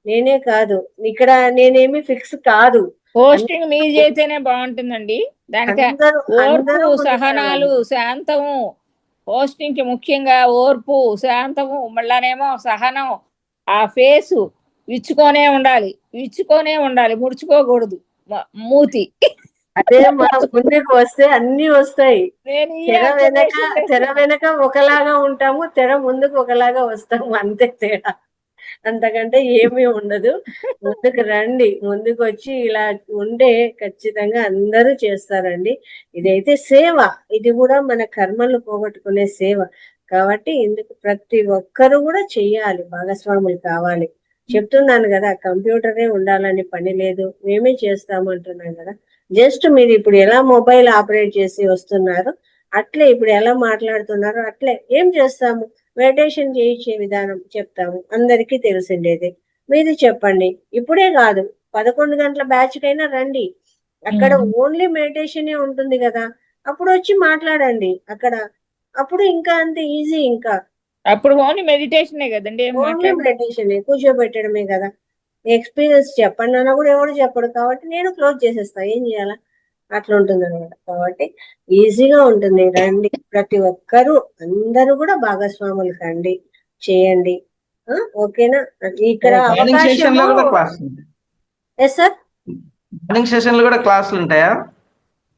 A: నేనే కాదు, ఇక్కడ నేనేమి ఫిక్స్ కాదు.
D: హోస్టింగ్ మీరు చేస్తేనే బాగుంటుందండి. దానికి
A: అందరూ
D: ఓర్పు,
A: ముందుకు
D: సహనాలు,
A: రావాలి.
D: శాంతము. హోస్టింగ్ కి ముఖ్యంగా ఓర్పు, శాంతము, మళ్ళానేమో సహనం. ఆ ఫేసు విచ్చుకొనే ఉండాలి, ముడుచుకోకూడదు మూతి.
A: అదే మా ముందుకు వస్తే అన్ని వస్తాయి.
D: నేను ఈ
A: తెర
D: observation
A: వెనక ఒకలాగా ఉంటాము, తెర ముందుకు ఒకలాగా వస్తాము, అంతే తేడా. అంతకంటే ఏమీ ఉండదు. ముందుకు రండి, ముందుకు వచ్చి ఇలా ఉంటే ఖచ్చితంగా అందరూ చేస్తారండి. ఇదైతే సేవ, ఇది కూడా మన కర్మలు పోగొట్టుకునే సేవ. కాబట్టి ఇందుకు ప్రతి ఒక్కరు కూడా చెయ్యాలి, భాగస్వాములు కావాలి. చెప్తున్నాను కదా, కంప్యూటరే ఉండాలని పని లేదు, మేమే చేస్తాము అంటున్నాను కదా. జస్ట్ మీరు ఇప్పుడు ఎలా మొబైల్ ఆపరేట్ చేసి వస్తున్నారు, అట్లే ఇప్పుడు ఎలా మాట్లాడుతున్నారో అట్లే ఏం చేస్తాము, మెడిటేషన్ చేయించే విధానం చెప్తాము, అందరికీ తెలిసిండేది. మీరు చెప్పండి, ఇప్పుడే కాదు 11 గంటల బ్యాచ్ కైనా రండి, అక్కడ ఓన్లీ మెడిటేషనే ఉంటుంది కదా, అప్పుడు వచ్చి మాట్లాడండి అక్కడ. అప్పుడు ఇంకా అంత ఈజీ, ఇంకా
D: అప్పుడు ఓన్లీ మెడిటేషనే కదండి. ఏం
A: ఓన్లీ
D: మాట్లాడదు.
A: మెడిటేషన్ కూర్చోబెట్టడమే కదా. ఎక్స్పీరియన్స్ చెప్పండి అన్నా కూడా ఎవరు చెప్పడు, కాబట్టి నేను క్లోజ్ చేసేస్తా, ఏం చేయాలా, అట్లా ఉంటుంది అనమాట. కాబట్టి ఈజీగా ఉంటుంది, రండి ప్రతి ఒక్కరు, అందరూ కూడా భాగస్వాములు కండి, చేయండి. ఓకేనా? ఇక్కడ
E: మార్నింగ్ సెషన్ లో
A: అవకాశము.
E: కూడా class
A: yes sir,
E: morning session లో కూడా క్లాసులు ఉంటాయా?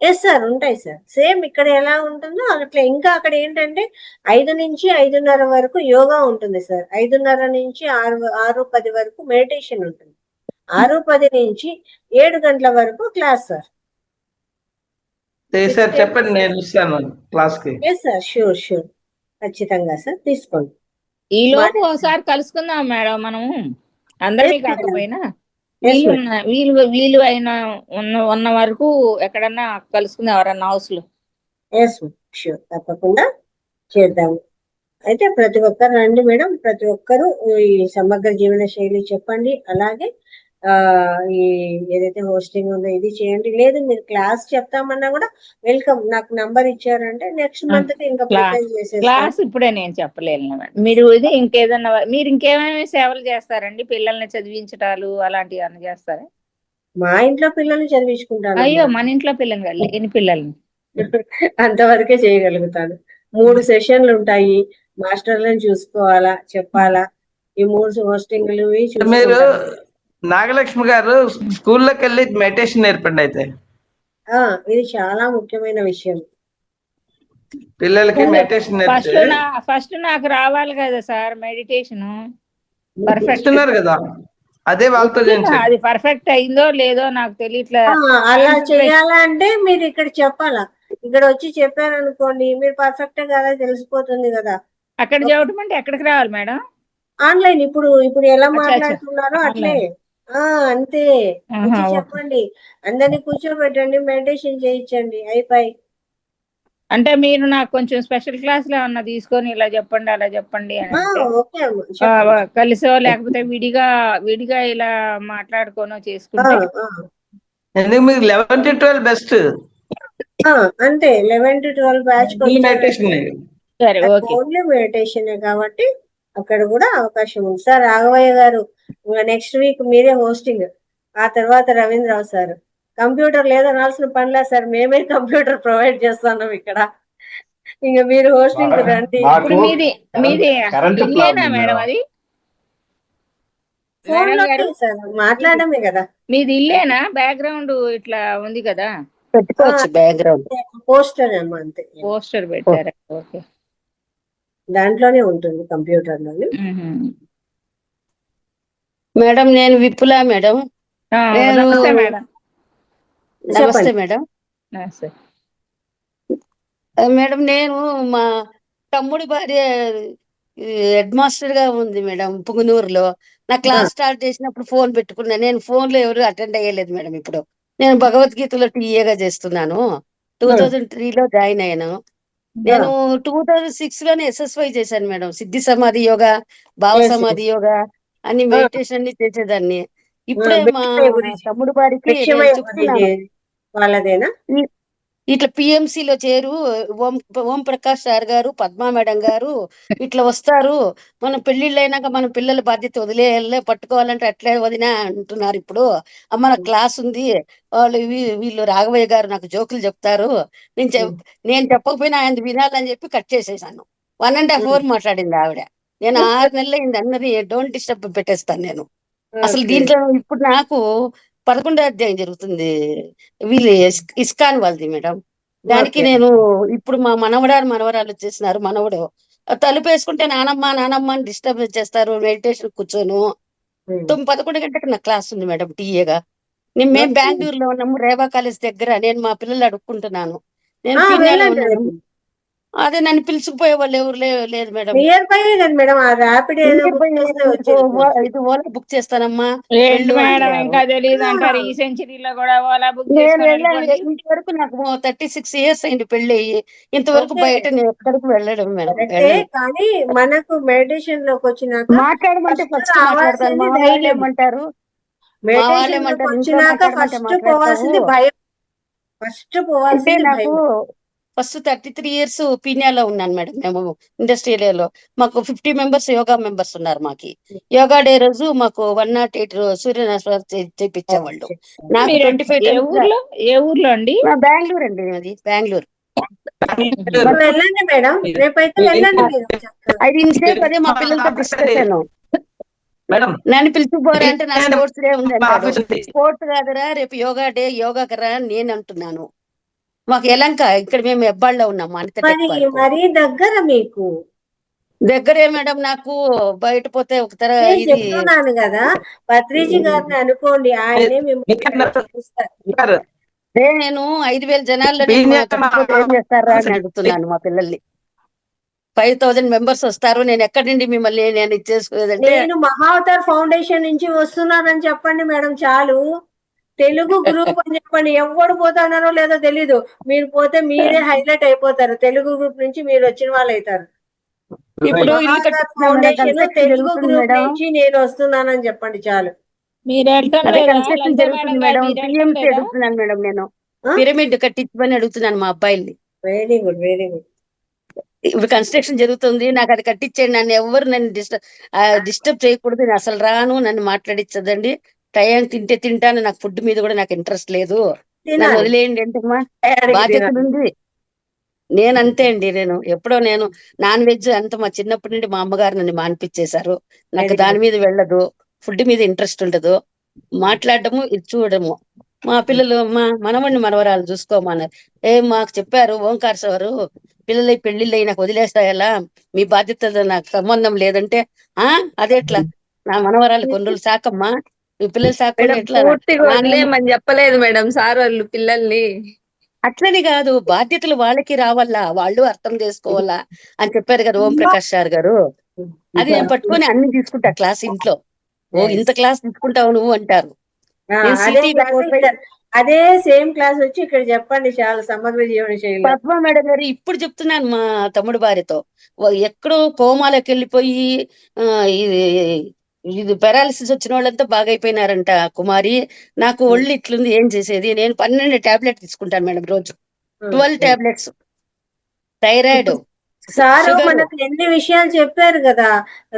A: ఎస్ సార్, ఉంటాయి సార్. సేమ్ ఇక్కడ ఎలా ఉంటుందో అట్లా. ఇంకా అక్కడ ఏంటంటే 5 నుంచి 5:30 వరకు యోగా ఉంటుంది సార్. 5:30 నుంచి 6:10 వరకు మెడిటేషన్ ఉంటుంది. 6:10 నుంచి 7 గంటల వరకు క్లాస్ సార్.
E: సార్ చెప్పండి, నేను ఇస్తాను క్లాస్ కి.
A: ఎస్ సార్, షూర్ షూర్, ఖచ్చితంగా సార్, తీసుకోండి.
D: ఈ లోపు ఒకసారి కలుసుకుందాం మేడం మనము, అందరినీ
A: Yes, madam.
D: కాకపోయినా
A: Yes,
D: వీలు అయిన ఉన్న వరకు ఎక్కడన్నా కలుసుకుందాం, ఎవరన్నా హౌస్ లో.
A: ఎస్ షూర్, తప్పకుండా చేద్దాము. అయితే ప్రతి ఒక్కరు రండి మేడం, ప్రతి ఒక్కరు ఈ సమగ్ర జీవన శైలి చెప్పండి. అలాగే ఈ ఏదైతే హోస్టింగ్ ఉందో ఇది చేయండి. లేదు మీరు క్లాస్ చెప్తామన్నా కూడా వెల్కమ్. నాకు నంబర్ ఇచ్చారంటే నెక్స్ట్ మంత్ కి ఇంకా ప్రిపేర్ చేసేస్తాను.
D: క్లాస్ ఇప్పుడే నేను చెప్పలేను మేడం. మీరు ఇది ఇంకేదన్నా, మీరు ఇంకేమేమి సేవలు చేస్తారండి? పిల్లల్ని చదివించటాలు అలాంటివి అన్న చేస్తారా?
A: మా ఇంట్లో పిల్లల్ని చదివించుకుంటాను.
D: అయ్యో, మన ఇంట్లో పిల్లలు కాదు, లేని పిల్లల్ని.
A: అంతవరకే చేయగలుగుతాను. 3 సెషన్లు ఉంటాయి, మాస్టర్లను చూసుకోవాలా, చెప్పాలా. ఈ 3 హోస్టింగ్లు
E: మీరు నాగలక్ష్మి గారు స్కూల్లోకి వెళ్ళి మెడిటేషన్ నేర్పండి. అయితే
A: ఇది చాలా ముఖ్యమైన విషయం.
E: పిల్లలకి మెడిటేషన్ నేర్పితే
D: ఫస్ట్ నాకు రావాలి కదా సార్ మెడిటేషన్. పర్ఫెక్ట్
E: కదా, అదే వాళ్ళతో చేయించండి.
D: అది పర్ఫెక్ట్ అయిందో లేదో నాకు తెలియట్లే.
A: అలా చేయాలంటే మీరు ఇక్కడ చెప్పాలా, ఇక్కడ వచ్చి చెప్పారనుకోండి, మీరు పర్ఫెక్ట్ కదా తెలిసిపోతుంది కదా.
D: అక్కడ చెప్పడం అంటే ఎక్కడికి రావాలి మేడం?
A: ఆన్లైన్, ఇప్పుడు ఎలా మాట్లాడుతున్నారో అట్లే. అంతే, వచ్చి చెప్పండి, అందరినీ కూర్చోబెట్టండి, మెడిటేషన్ చేయించండి, అయిపోయి.
D: అంటే మీరు నాకు కొంచెం స్పెషల్ క్లాస్ లో ఏమన్నా తీసుకొని ఇలా చెప్పండి అలా చెప్పండి అని కలిసో లేకపోతే విడిగా ఇలా మాట్లాడుకోనో చేసుకుంటే.
E: ఎందుకు మీరు 11 to 12 బెస్ట్.
A: అంతే, 11 to 12 బ్యాచ్
D: సరే, ఓకే.
A: ఓన్లీ మెడిటేషన్ కాబట్టి అక్కడ కూడా అవకాశం ఉంది సార్. రాఘవయ్య గారు నెక్స్ట్ వీక్ మీరే హోస్టింగ్, ఆ తర్వాత రవీంద్రరావు సార్. కంప్యూటర్ లేదనాల్సిన పనిలే సార్, మేమే కంప్యూటర్ ప్రొవైడ్ చేస్తున్నాం ఇక్కడ. ఇంకా మీరు హోస్టింగ్ రండి.
D: ఇప్పుడు మీది ఇల్లేనా మేడం? అది
A: ఫోన్ లో సార్ మాట్లాడమే కదా.
D: మీది ఇల్లేనా? బ్యాక్గ్రౌండ్ ఇట్లా ఉంది కదా,
B: పెట్టుకోవచ్చు బ్యాక్గ్రౌండ్.
A: పోస్టర్ ఏమో, అంతే.
D: పోస్టర్ పెట్టారా? ఓకే,
A: దాంట్లోనే ఉంటుంది కంప్యూటర్ లోని.
B: మేడం నేను విపులా మేడం.
D: నమస్తే మేడం.
B: నమస్తే మేడం.
D: నమస్తే
B: మేడం, నేను మా తమ్ముడి భార్య హెడ్ మాస్టర్ గా ఉంది మేడం పుంగనూరులో. నా క్లాస్ స్టార్ట్ చేసినప్పుడు ఫోన్ పెట్టుకున్నా, నేను ఫోన్ లో ఎవరు అటెండ్ అయ్యలేదు మేడం. ఇప్పుడు నేను భగవద్గీతలో టీఏగా చేస్తున్నాను. 2003లో జాయిన్ అయ్యాను. నేను 2006 లోనే SSY చేశాను మేడం. సిద్ధి సమాధి యోగా, భావ సమాధి యోగా అన్ని మెడిటేషన్ అన్ని చేసేదాన్ని. ఇప్పుడే మా తమ్ముడు వారికి
A: వాళ్ళదేనా?
B: ఇట్లా PMC లో చేరు, ఓం ప్రకాష్ సార్ గారు, పద్మా మేడం గారు ఇట్లా వస్తారు, మన పెళ్లిళ్ళు అయినాక మన పిల్లల బాధ్యత వదిలేయాలే, పట్టుకోవాలంటే అట్లే వదినా అంటున్నారు. ఇప్పుడు అమ్మ నాకు క్లాస్ ఉంది, వాళ్ళు వీళ్ళు రాఘవయ్య గారు నాకు జోకులు చెప్తారు, నేను చెప్పకపోయినా ఆయన వినాలని చెప్పి కట్ చేసేసాను. 1.5 hour మాట్లాడింది ఆవిడ. నేను 6 నెలలు అయింది అన్నది డోంట్ డిస్టర్బ్ పెట్టేస్తాను నేను. అసలు దీంట్లో ఇప్పుడు నాకు 11వ అధ్యాయం జరుగుతుంది, వీళ్ళు ఇస్కాన్ వాళ్ళది మేడం. దానికి
A: ఓకే.
B: నేను ఇప్పుడు మా మనవరాలు వచ్చేసినారు. మనవడు తలుపు వేసుకుంటే నానమ్మ నానమ్మ అని డిస్టర్బ్ చేస్తారు. మెడిటేషన్ కూర్చోను. 11 గంటలకు నా క్లాస్ ఉంది మేడం టీఏగా. మేము
A: ఓకే.
B: బెంగళూరులో ఉన్నాము, రేవా కాలేజ్ దగ్గర. నేను మా పిల్లలు అడుక్కుంటున్నాను. నేను పీన్యాలో
A: వెళ్ళండి
B: ఉన్నాను.
A: రేపు.
B: అదే నన్ను పిలుచుకుపోయే వాళ్ళు ఎవరు లేదు మేడం.
A: నియర్ బై కదా మేడం, ఆ ర్యాపిడ్ ఏదో బుక్ చేస్తే వచ్చేది.
B: ఇది ఓలా బుక్ చేస్తానమ్మా.
D: ఏంటి
B: వెళ్ళు
D: మేడం
B: అంటున్నారు.
D: ఇంకా తెలియదు అంటారు. ఈ సెంచరీలో కూడా ఓలా బుక్
B: నేను
D: చేసుకొని
B: వెళ్ళాను.
D: వెళ్ళిపోండి.
B: ఇంతవరకు నాకు 36 years అయింది పెళ్లి అయ్యి. ఇంతవరకు
A: ఓకే.
B: బయట నేను ఎక్కడికి వెళ్ళడం మేడం,
A: కరెక్టే,
B: వెళ్ళను.
A: కానీ మనకు మెడిటేషన్ లోకి వచ్చినాక
B: మాట్లాడమంటే
A: ఫస్ట్
B: ఫస్ట్ మాట్లాడతాను.
A: రావాల్సింది
B: మా వాళ్ళు
A: ధైర్యం.
B: ఏమంటారు, మా వాళ్ళు
A: మెడిటేషన్ లోకి
B: ఏమంటారు, ఇంట్లో
A: వచ్చినాక
B: మాట్లాడమంటే
A: ఫస్ట్
B: మాట్లాడతావు.
A: పోవాల్సింది భయం. ఫస్ట్
B: అంటే
A: పోవాల్సింది
B: నాకు
A: భయం.
B: ఫస్ట్ 33 years పీనియాలో ఉన్నాను మేడం. మేము ఇండస్ట్రియల్ మాకు 50 members యోగా మెంబర్స్ ఉన్నారు. మాకి యోగా డే రోజు మాకు 108 సూర్యనమస్కారం చేపించేవాళ్ళు. నాకు
D: మీరు
B: 25
D: ఏ
B: times
D: ఊర్లో ఏ ఊర్లో అండి?
B: బెంగళూరు అండి, అది బెంగళూరు.
A: ఇప్పుడు వెళ్ళండి మేడం, రేపైతే వెళ్ళండి మీరు చక్కగా.
B: 5 నిమిషాలు అదే మా పిల్లలతో డిస్కషన్.
E: మేడం
B: నన్ను పిలుచుకుపోరా అంటే నా స్పోర్ట్స్ డే ఉంది అంటాడు.
E: ఆఫీస్ ఉంది.
B: స్పోర్ట్స్ కాదురా, రేపు యోగా డే, యోగాకి రా అని నేను అంటున్నాను. మాకు ఎలంక ఇక్కడ మేము ఎబ్బాళ్ళలో ఉన్నాము, అనిత
A: మరి మరీ దగ్గర మీకు.
B: దగ్గరే మేడం. నాకు బయట పోతే ఒక తర
A: నేను
B: ఇది
A: చెప్తున్నాను కదా, భద్రీజీ గారిని అనుకోండి, ఆయనే మిమ్మల్ని చూస్తారు.
B: నేను 5,000 జనాల్లో
E: పీనియా
B: తప్పిపోతే ఏం చేస్తారా అని అడుగుతున్నాను మా పిల్లల్ని. 5,000 members వస్తారు, నేను ఎక్కడి నుండి మిమ్మల్ని నేను ఇచ్చేసుకోలేదంటే
A: నేను మహావతార్ ఫౌండేషన్ నుంచి వస్తున్నానని చెప్పండి మేడం చాలు. తెలుగు గ్రూప్ అని చెప్పండి. ఎవడు పోతున్నారో లేదో తెలీదు, మీరు పోతే మీరే హైలైట్ అయిపోతారు. తెలుగు గ్రూప్ నుంచి మీరు వచ్చిన వాళ్ళు అవుతారు.
B: ఇప్పుడు ఇల్లు
A: మహావతార్
B: కట్టిస్తున్నాం
A: ఫౌండేషన్
B: కన్స్ట్రక్షన్
A: తెలుగు
B: జరుగుతుంది
A: గ్రూప్
B: మేడం.
A: నుంచి నేను వస్తున్నానని చెప్పండి చాలు.
D: మీరు వెళ్ళటం
B: అదే
D: లేదా?
B: కన్స్ట్రక్షన్
D: లలిత
B: జరుగుతుంది
D: మేడం గారు
B: మేడం.
D: మీరు వెళ్ళటం
B: PMC
D: లేదా?
B: అడుగుతున్నాను మేడం. నేను
A: ఆ?
B: పిరమిడ్ కట్టించమని అడుగుతున్నాను మా అబ్బాయిల్ని.
A: Very good, very good.
B: ఇప్పుడు కన్స్ట్రక్షన్ జరుగుతుంది, నాకు అది కట్టించండి. నన్ను డిస్టర్బ్ చేయకూడదు. నేను అసలు రాను, నన్ను మాట్లాడించదండి. టైం తింటాను, నాకు ఫుడ్ మీద కూడా నాకు ఇంట్రెస్ట్ లేదు, నన్ను
A: తినాలి,
B: వదిలేయండి అంటే మా
A: తయారీకి
B: బాధ్యతలు
A: తినాలి.
B: ఉంది. నేను అంతే అండి. నేను ఎప్పుడో నేను నాన్ వెజ్ అంత మా చిన్నప్పటి నుండి మా అమ్మగారు నన్ను మాన్పించేశారు. నాకు
A: Very
B: దాని
A: good.
B: మీద వెళ్ళదు, ఫుడ్ మీద ఇంట్రెస్ట్ ఉండదు, మాట్లాడము ఇది చూడము. మా పిల్లలు మా మనవరాలు చూసుకోమన్నారు. మాకు చెప్పారు ఓంకార్ సారు, పిల్లలు పెళ్లిళ్ళు అయి నాకు వదిలేస్తాయలా, మీ బాధ్యతతో నాకు సంబంధం లేదంటే అదేట్లా, నా మనవరాలు కొన్ని రోజులు సాకమ్మా, మీ పిల్లలు సాకుండా ఎట్లా
H: పూర్తిగా
B: నానేమో
H: వదిలేయమని చెప్పలేదు మేడం సార్ వాళ్ళు పిల్లల్ని.
B: అట్లని కాదు, బాధ్యతలు వాళ్ళకి రావాలా, వాళ్ళు అర్థం చేసుకోవాలా అని చెప్పారు కదా ఓం ప్రకాష్ సార్ గారు. అది నేను పట్టుకొని అన్ని తీసుకుంటా క్లాస్ ఇంట్లో. ఇంత క్లాస్ తీసుకుంటావు నువ్వు అంటారు. నేను
A: అదే
B: సిటీ
A: క్లాస్, అదే సేమ్ క్లాస్ వచ్చి ఇక్కడ చెప్పండి చాలు, సమగ్ర జీవన శైలి.
B: పద్మ మేడం గారు ఇప్పుడు చెప్తున్నాను మా తమ్ముడు భార్యతో, ఎక్కడో కోమాలోకి వెళ్ళిపోయి ఇది పారాలిసిస్ వచ్చిన వాళ్ళంతా బాగైపోయినారంట. కుమారి, నాకు ఒళ్ళు ఇట్లుంది, ఏం చేసేది? నేను 12 టాబ్లెట్ తీసుకుంటాను మేడం రోజు, 12 టాబ్లెట్స్. థైరాయిడ్,
A: సారు మనకు ఎన్ని విషయాలు చెప్పారు కదా,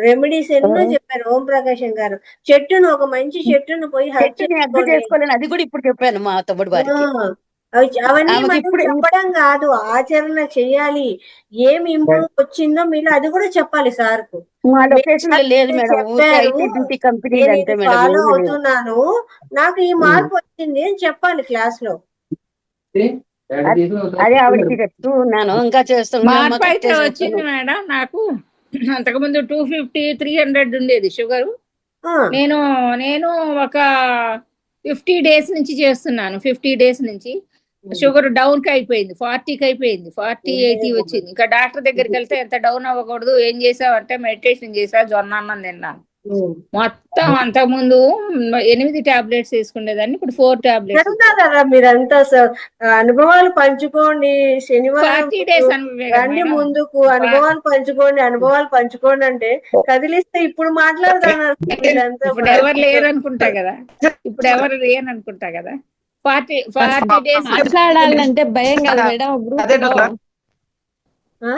A: రెమెడీస్ ఎన్నో చెప్పారు ఓం ప్రకాశం గారు. చెట్టును, ఒక మంచి చెట్టును పోయి
B: అగ్గు చేసుకోవాలని అది కూడా ఇప్పుడు చెప్పాను మా తమ్ముడు భార్యకి.
A: అవన్నీ మనం చెప్పడం కాదు, ఆచరణ చెయ్యాలి. ఏమి ఇంప్రూవ్ వచ్చిందో మీరు అది కూడా చెప్పాలి సార్కు.
B: మా లొకేషన్ లో లేదు మేడం, ఐటీ బ్యూటీ కంపెనీ అంతే మేడం.
A: ఫాలో అవుతున్నాను, నాకు ఈ మార్పు వచ్చింది అని చెప్పాలి క్లాస్ లో.
B: అదే ఆవిడకి చెప్తూ ఉన్నాను. ఇంకా
D: మార్పు అయితే వచ్చింది మేడం. నాకు అంతకుముందు 250, 300 ఉండేది షుగరు. నేను ఒక 50 days నుంచి చేస్తున్నాను. 50 days నుంచి షుగర్ డౌన్ కి అయిపోయింది, 40కి అయిపోయింది, 40, 80 వచ్చింది. ఇంకా డాక్టర్ దగ్గరికి వెళ్తే ఎంత డౌన్ అవ్వకూడదు, ఏం చేసావంటే మెడిటేషన్ చేసా, జొన్న అన్నం తిన్నాను. మొత్తం అంతకుముందు 8 టాబ్లెట్స్ వేసుకునేదాన్ని, ఇప్పుడు 4 టాబ్లెట్స్.
A: మీరంతా అనుభవాలు పంచుకోండి. శనివారం
D: 40 days
A: రండి ముందుకు, అనుభవాలు పంచుకోండి అంటే కదిలిస్తే ఇప్పుడు మాట్లాడుతున్నారు.
D: ఇప్పుడు ఎవరు లేరు అనుకుంటా కదా, 40 డేస్
H: మాట్లాడాలంటే భయం కదా మేడం గ్రూప్
E: అదే
H: లో.
E: డాక్టర్.
A: ఆ?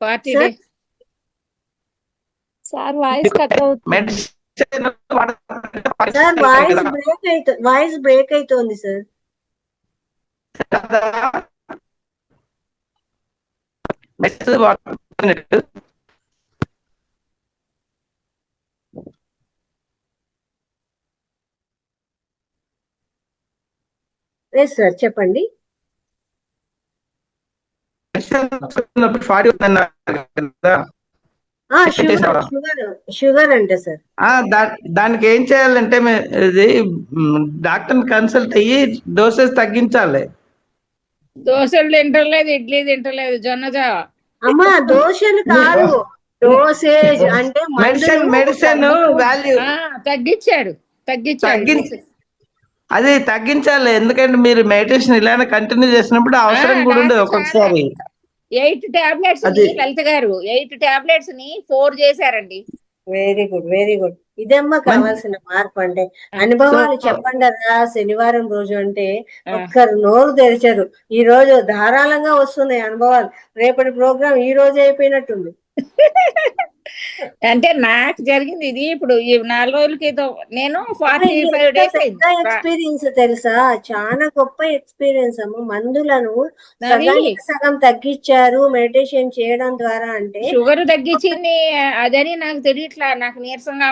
D: 40
A: sir?
D: Days
H: sir voice cut అవుతుంది.
E: మెడిసిన్
A: సార్ వాయిస్ బ్రేక్ అవుతోంది సార్. ఎస్ సార్ చెప్పండి.
E: 40 కదా.
A: షుగర్ అంటే సార్
E: దానికి ఏం చేయాలంటే ఇది డాక్టర్ని కన్సల్ట్ అయ్యి డోసేజ్ తగ్గించాలి.
D: దోశలు తింటలేదు, ఇడ్లీ తింటలేదు, జొన్న జావ.
A: అమ్మా దోశలు కాదు, డోసేజ్ అంటే
E: మెడిసిన్ వాల్యూ
D: తగ్గించాడు.
E: అది తగ్గించాలి. ఎందుకంటే మీరు మెడిటేషన్ ఇలానే కంటిన్యూ చేసినప్పుడు అవసరం కూడా ఉండదు ఒక్కొక్కసారి.
D: 8 టాబ్లెట్స్ లలిత గారు 8 టాబ్లెట్స్ ని 4 చేశారండి.
A: Very good very good. ఇదమ్మా కావాల్సిన మార్పు అంటే. అనుభవాలు చెప్పండి కదా. శనివారం రోజు అంటే ఒక్కరు నోరు తెరిచారు. ఈ రోజు ధారాళంగా వస్తున్నాయి అనుభవాలు. రేపటి ప్రోగ్రామ్ ఈ రోజు అయిపోయినట్టుంది.
D: అంటే నాకు జరిగింది ఇది. ఇప్పుడు ఈ 4 రోజుల క్రితం నేను 45 డేస్
A: ఎక్స్పీరియన్స్ తెలుసా, చాలా గొప్ప ఎక్స్పీరియన్స్ అమ్మ. మందులను సగానికి సగం తగ్గించారు మెడిటేషన్ చేయడం ద్వారా. అంటే
D: షుగర్ తగ్గించింది అదని నాకు తెలియట్లా. నాకు నీరసంగా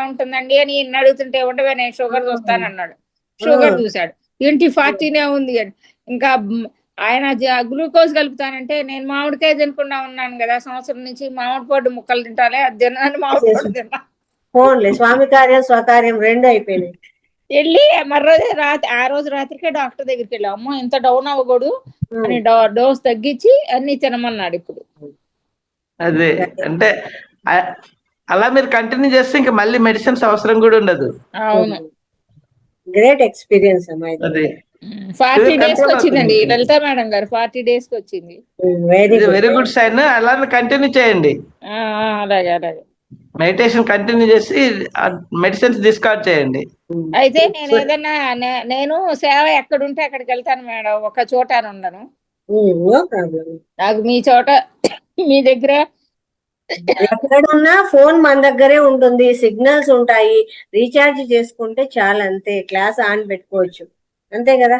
D: ఉంటుందండి అని అడుగుతుంటే ఉండవే నేను షుగర్ చూస్తానన్నాడు. షుగర్ చూశాడు, ఏంటి 40నే ఉంది అని. ఇంకా ఆయన గ్లూకోజ్ కలుపుతానంటే నేను మామిడికాయ తినకుండా ఉన్నాను కదా సంవత్సరం నుంచి. మామిడి పొడ్డు ముక్కలు తింటాలే, అది తిన్నాను, మామిడి పొడ్డు తిన్నా.
A: ఫోన్లే స్వామి కార్యం స్వకార్యం రెండు అయిపోయినాయి.
D: వెళ్ళి మర్రోజు ఆ రోజు రాత్రికే డాక్టర్ దగ్గరికి వెళ్ళి, అమ్మో ఇంత డౌన్ అవ్వకూడదు అని డోస్ తగ్గించి అన్ని తినమన్నాడు. ఇప్పుడు
E: అదే అంటే అలా మీరు కంటిన్యూ చేస్తే ఇంకా మళ్ళీ మెడిసిన్స్ అవసరం కూడా ఉండదు.
D: అవును,
A: గ్రేట్ ఎక్స్పీరియన్స్ అమ్మా.
E: అదే
D: 40 డేస్ కి వచ్చిందండి లలిత మేడం గారు. 40 డేస్ కి వచ్చింది.
E: Very good sign. అలా కంటిన్యూ చేయండి.
D: అలాగే అలాగే
E: మెడిటేషన్ కంటిన్యూ చేసి మెడిసిన్స్ డిస్కార్డ్ చేయండి.
D: అయితే నేను ఏదన్నా నేను సేవ ఎక్కడుంటే అక్కడికి వెళ్తాను మేడం. ఒక చోట ఉండను. నాకు మీ చోట మీ దగ్గర
A: ఎక్కడున్నా ఫోన్ మన దగ్గరే ఉంటుంది, సిగ్నల్స్ ఉంటాయి. రీఛార్జ్ చేసుకుంటే చాలా, అంతే. క్లాస్ ఆన్ పెట్టుకోవచ్చు, అంతే కదా.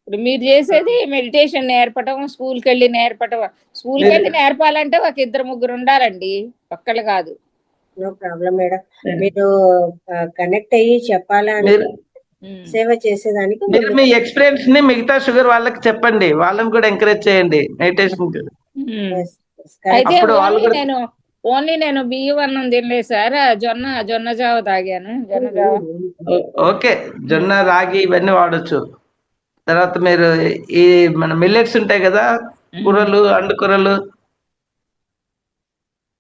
D: ఇప్పుడు మీరు చేసేది మెడిటేషన్ నేర్పటం, స్కూల్కి వెళ్ళి నేర్పటం. స్కూల్కి వెళ్ళి నేర్పాలంటే ఒక 2-3 ఉండాలండి, ఒక్కళ్ళు కాదు.
A: No problem madam. మీరు కనెక్ట్ అయ్యి చెప్పాలా అని సేవ చేసేదానికి
E: మీరు మీ ఎక్స్పీరియన్స్ ని మిగతా షుగర్ వాళ్ళకి చెప్పండి. వాళ్ళని కూడా ఎంకరేజ్ చేయండి మెడిటేషన్.
D: అయితే ఓన్లీ నేను బియ్యం అన్నం తినలేదు సార్. జొన్న జావ తాగాను. జొన్న జావ
E: ఓకే, జొన్న రాగి ఇవన్నీ వాడచ్చు. తర్వాత మీరు ఈ మన మిల్లెట్స్ ఉంటాయి కదా, కూరలు, అండుకూరలు,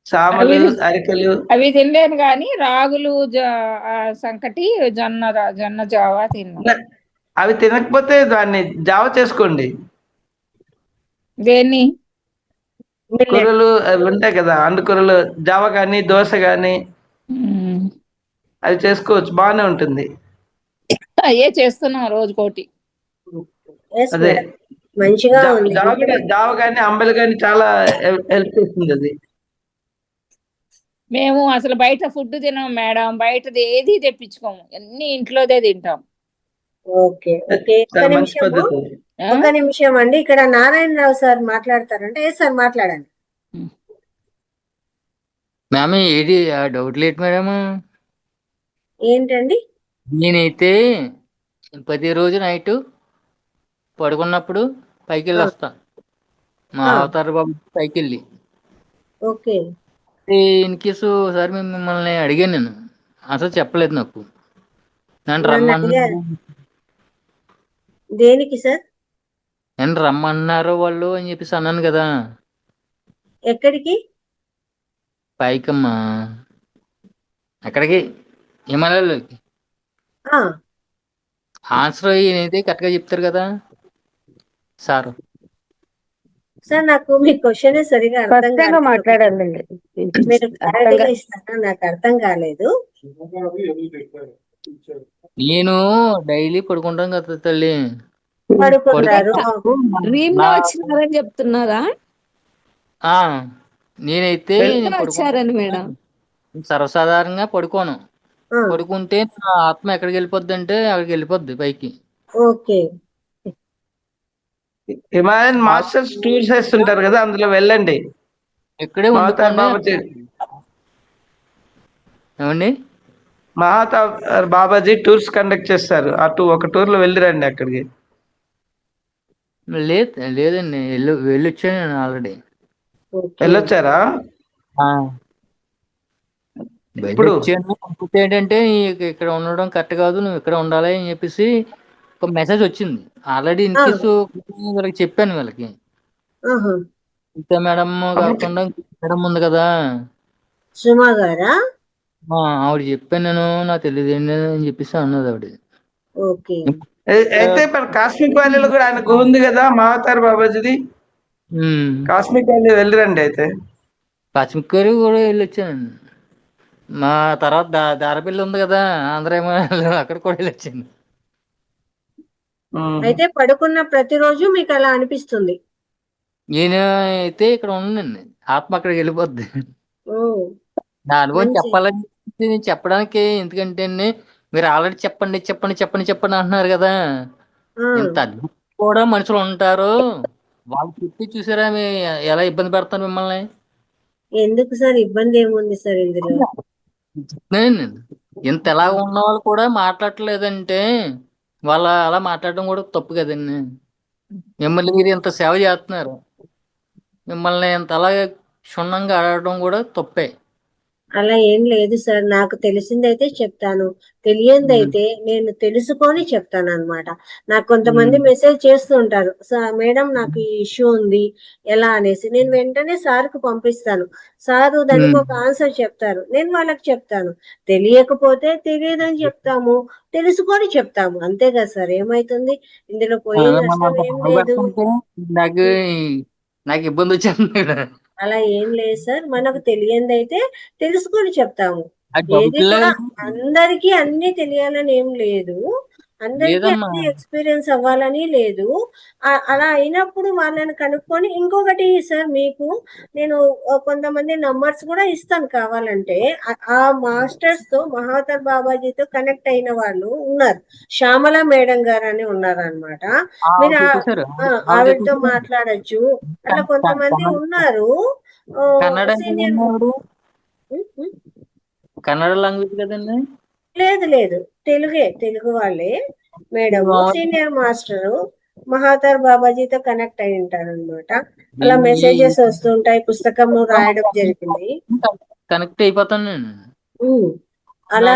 E: సామలు, అరికలు,
D: అవి తినలేను కానీ రాగులు, సంకటి, జొన్న జావ తిన్నా.
E: అవి తినకపోతే దాన్ని జావ చేసుకోండి.
D: దేన్ని?
E: కూరలు అవి ఉంటాయి కదా, అండుకూరలు, జావ గాని దోశ గాని అవి చేసుకోవచ్చు, బాగానే ఉంటుంది.
D: అయ్యే చేస్తున్నాం రోజుకోటి.
E: అదే
A: మంచిగా
E: జావ గాని అంబలి గాని చాలా హెల్ప్ చేస్తుంది అది.
D: మేము అసలు బయట ఫుడ్ తినాం మేడం. బయటది ఏది తెప్పించుకోము, అన్ని ఇంట్లోదే తింటాం.
A: ఓకే ఓకే, ఒక నిమిషం అండి. ఇక్కడ నారాయణరావు సార్ మాట్లాడతారంటే. ఏ సార్ మాట్లాడండి.
F: మ్యామ్ ఏది డౌట్ లేదు మేడం.
A: ఏంటండి?
F: నేనైతే ప్రతిరోజు నైట్ పడుకున్నప్పుడు పైకి వెళ్ళి వస్తా, మా అవతార బాబు పైకి వెళ్ళి.
A: ఓకే.
F: ఇన్ కేసు ఒకసారి మిమ్మల్ని అడిగాను, నేను అసలు చెప్పలేదు నాకు. నన్ను రమ్మన్నారు.
A: దేనికి సార్?
F: నేను రమ్మన్నారు వాళ్ళు అని చెప్పేసి అన్నాను కదా.
A: ఎక్కడికి?
F: పైకమ్మా, అక్కడికి, హిమాలయాల్లోకి. ఆన్సర్ అయితే కరెక్ట్ గా చెప్తారు కదా సార్.
A: సార్ నాకు మీ క్వశ్చన్ సరిగా అర్థం కాలేదు.
H: మాట్లాడాలండి,
A: మీరు క్లారిటీగా ఇస్తారా? నాకు అర్థం కాలేదు.
F: నేను డైలీ పడుకుంటాను కదా తల్లి.
A: పడుకుంటారు.
H: డ్రీమ్ లో
F: నా-
H: వచ్చినారని చెప్తున్నారా?
F: ఆ, నేనైతే
H: ఎట్లా వచ్చారని మేడం?
F: సర్వసాధారణంగా పడుకోను.
A: ఆ,
F: పడుకుంటే నా ఆత్మ ఎక్కడికి వెళ్ళిపోద్ది అంటే అక్కడికి వెళ్ళిపోద్ది పైకి.
A: ఓకే.
E: హిమాలయన్ మాస్టర్స్ టూర్స్ వేస్తుంటారు కదా, అందులో వెళ్ళండి.
F: ఇక్కడే
E: మహాతార్
F: ఉండిపోండి.
E: బాబాజీ
F: ఏమండి?
E: మహాతార్ బాబాజీ టూర్స్ కండక్ట్ చేస్తారు. ఒక టూర్ లో వెళ్ళిరండి అక్కడికి.
F: లేదండి, వెళ్ళొచ్చాను నేను ఆల్రెడీ.
A: ఓకే.
E: వెళ్ళొచ్చారా? ఇప్పుడు
F: వెళ్ళొచ్చాను. కాకపోతే ఏంటంటే ఇక్కడ ఉండడం కరెక్ట్ కాదు, నువ్వు ఇక్కడ ఉండాలి అని చెప్పేసి ఒక మెసేజ్ వచ్చింది. ఆల్రెడీ ఇన్
A: ఆ,
F: కేసు వీళ్ళకి చెప్పాను వీళ్ళకి.
A: ఆహా.
F: ఇంత మేడం కాకుండా మేడం ఉంది కదా,
A: సుమా గారా?
F: ఆవిడ చెప్పాను నేను, నాకు తెలియదు ఏంటి అని చెప్పేసి అన్నది ఆవిడ.
A: ఓకే.
E: అయితే మన కాస్మిక్ వ్యాలీలో కూడా ఆయన గుహ ఉంది కదా, మహాతార్ బాబాజీది. కాస్మిక్ వ్యాలీ వెళ్ళిరండి అయితే.
F: పచ్చిమిక్కరి కూడా వెళ్ళొచ్చాను. మా తర్వాత దారపిల్లి ఉంది కదా, ఆంధ్రేమో అక్కడ కూడా వెళ్ళొచ్చాను.
A: అయితే పడుకున్న ప్రతిరోజు మీకు అలా అనిపిస్తుంది?
F: నేను అయితే ఇక్కడ ఉన్నానండి, ఆత్మ అక్కడికి వెళ్ళిపోద్ది.
A: ఓ,
F: నా అనుభవం
A: మంచి.
F: చెప్పాలని నేను చెప్పడానికి, ఎందుకంటే అండి మీరు ఆల్రెడీ చెప్పండి చెప్పండి చెప్పండి చెప్పండి అంటున్నారు కదా,
A: ఆ,
F: ఇంత అద్భుతం కూడా మనుషులు ఉంటారు. వాళ్ళు చెప్పి చూసారా ఎలా ఇబ్బంది పెడతారు మిమ్మల్ని.
A: ఎందుకు సార్ ఇబ్బంది ఏముంది సార్ ఇందులో?
F: చెప్తున్నానండి, ఇంత ఎలా ఉన్న వాళ్ళు కూడా మాట్లాడట్లేదంటే వాళ్ళ అలా మాట్లాడడం కూడా తప్పు కదండి. మిమ్మల్ని మీరు ఇంత సేవ చేస్తున్నారు, మిమ్మల్ని ఇంత అలాగే క్షుణ్ణంగా ఆడటం కూడా తప్పే.
A: అలా ఏం లేదు సార్, నాకు తెలిసిందైతే చెప్తాను, తెలియందైతే నేను తెలుసుకొని చెప్తాను అన్నమాట. నాకు కొంతమంది మెసేజ్ చేస్తూ ఉంటారు, సార్ మేడం నాకు ఈ ఇష్యూ ఉంది ఎలా అనేసి. నేను వెంటనే సార్కు పంపిస్తాను. సారు దానికి ఒక ఆన్సర్ చెప్తారు, నేను వాళ్ళకి చెప్తాను. తెలియకపోతే తెలియదని చెప్తాము, తెలుసుకొని చెప్తాము, అంతే కదా సార్. ఏమైతుంది ఇందులో? పోయే నష్టం ఏం లేదు.
F: నాకు నాకు ఇబ్బంది వచ్చేస్తుంది.
A: అలా ఏం లేదు సార్, మనకు తెలియందైతే తెలుసుకొని చెప్తాము.
F: అది
A: ఏది
F: డౌట్
A: కూడా అందరికీ అన్ని తెలియాలని ఏం లేదు, అందరికీ
F: లేదమ్మా.
A: అన్ని ఎక్స్పీరియన్స్ అవ్వాలని లేదు. అలా అయినప్పుడు వాళ్ళని కనుక్కొని, ఇంకొకటి సార్ మీకు నేను కొంతమంది నంబర్స్ కూడా ఇస్తాను కావాలంటే. ఆ మాస్టర్స్ తో, మహాతార్ బాబాజీతో కనెక్ట్ అయిన వాళ్ళు ఉన్నారు. శ్యామల మేడం గారు అని ఉన్నారు అనమాట. మీరు
F: చెప్పేశారు.
A: ఆవిడతో మాట్లాడచ్చు. అట్లా కొంతమంది ఉన్నారు.
F: కన్నడ
A: సీనియర్.
F: కన్నడ లాంగ్వేజ్ కదండి.
A: లేదు లేదు, తెలుగు వాళ్ళే మేడం, సీనియర్ మాస్టర్ మహాతార్ బాబాజీతో కనెక్ట్ అయి ఉంటారు అనమాట. అలా మెసేజెస్ వస్తుంటాయి, పుస్తకం రాయడం జరిగింది.
F: కనెక్ట్ అయిపోతాను నేను.
A: అలా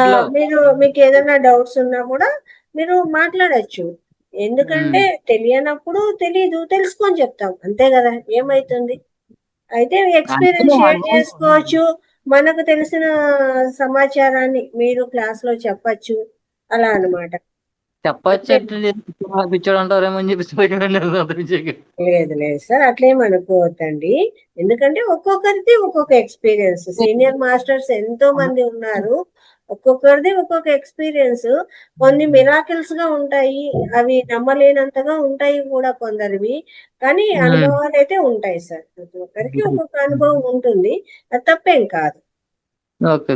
A: మీకు ఏదైనా డౌట్స్ ఉన్నా కూడా మీరు మాట్లాడచ్చు. ఎందుకంటే తెలియనప్పుడు తెలీదు, తెలుసుకొని చెప్తాం, అంతే కదా, ఏమైతుంది. అయితే ఎక్స్పీరియన్స్ షేర్ చేసుకోవచ్చు, మనకు తెలిసిన సమాచారాన్ని మీరు క్లాస్ లో చెప్పచ్చు, అలా అన్నమాట.
F: చెప్పచ్చు పిచ్చాడు అంటారేమో అని చెప్పేసి.
A: లేదు లేదు సార్, అట్లేం అనుకోవద్దండి. ఎందుకంటే ఒక్కొక్కరిది ఒక్కొక్క ఎక్స్పీరియన్స్. సీనియర్ మాస్టర్స్ ఎంతో మంది ఉన్నారు, ఒక్కొక్కరిది ఒక్కొక్క ఎక్స్పీరియన్స్. కొన్ని మిరాకిల్స్ గా ఉంటాయి, అవి నమ్మలేనంతగా ఉంటాయి కూడా కొందరివి. కానీ అనుభవాలు అయితే ఉంటాయి సార్, ప్రతి ఒక్కరికి ఒక్కొక్క అనుభవం ఉంటుంది, అది తప్పేం కాదు.
F: ఓకే.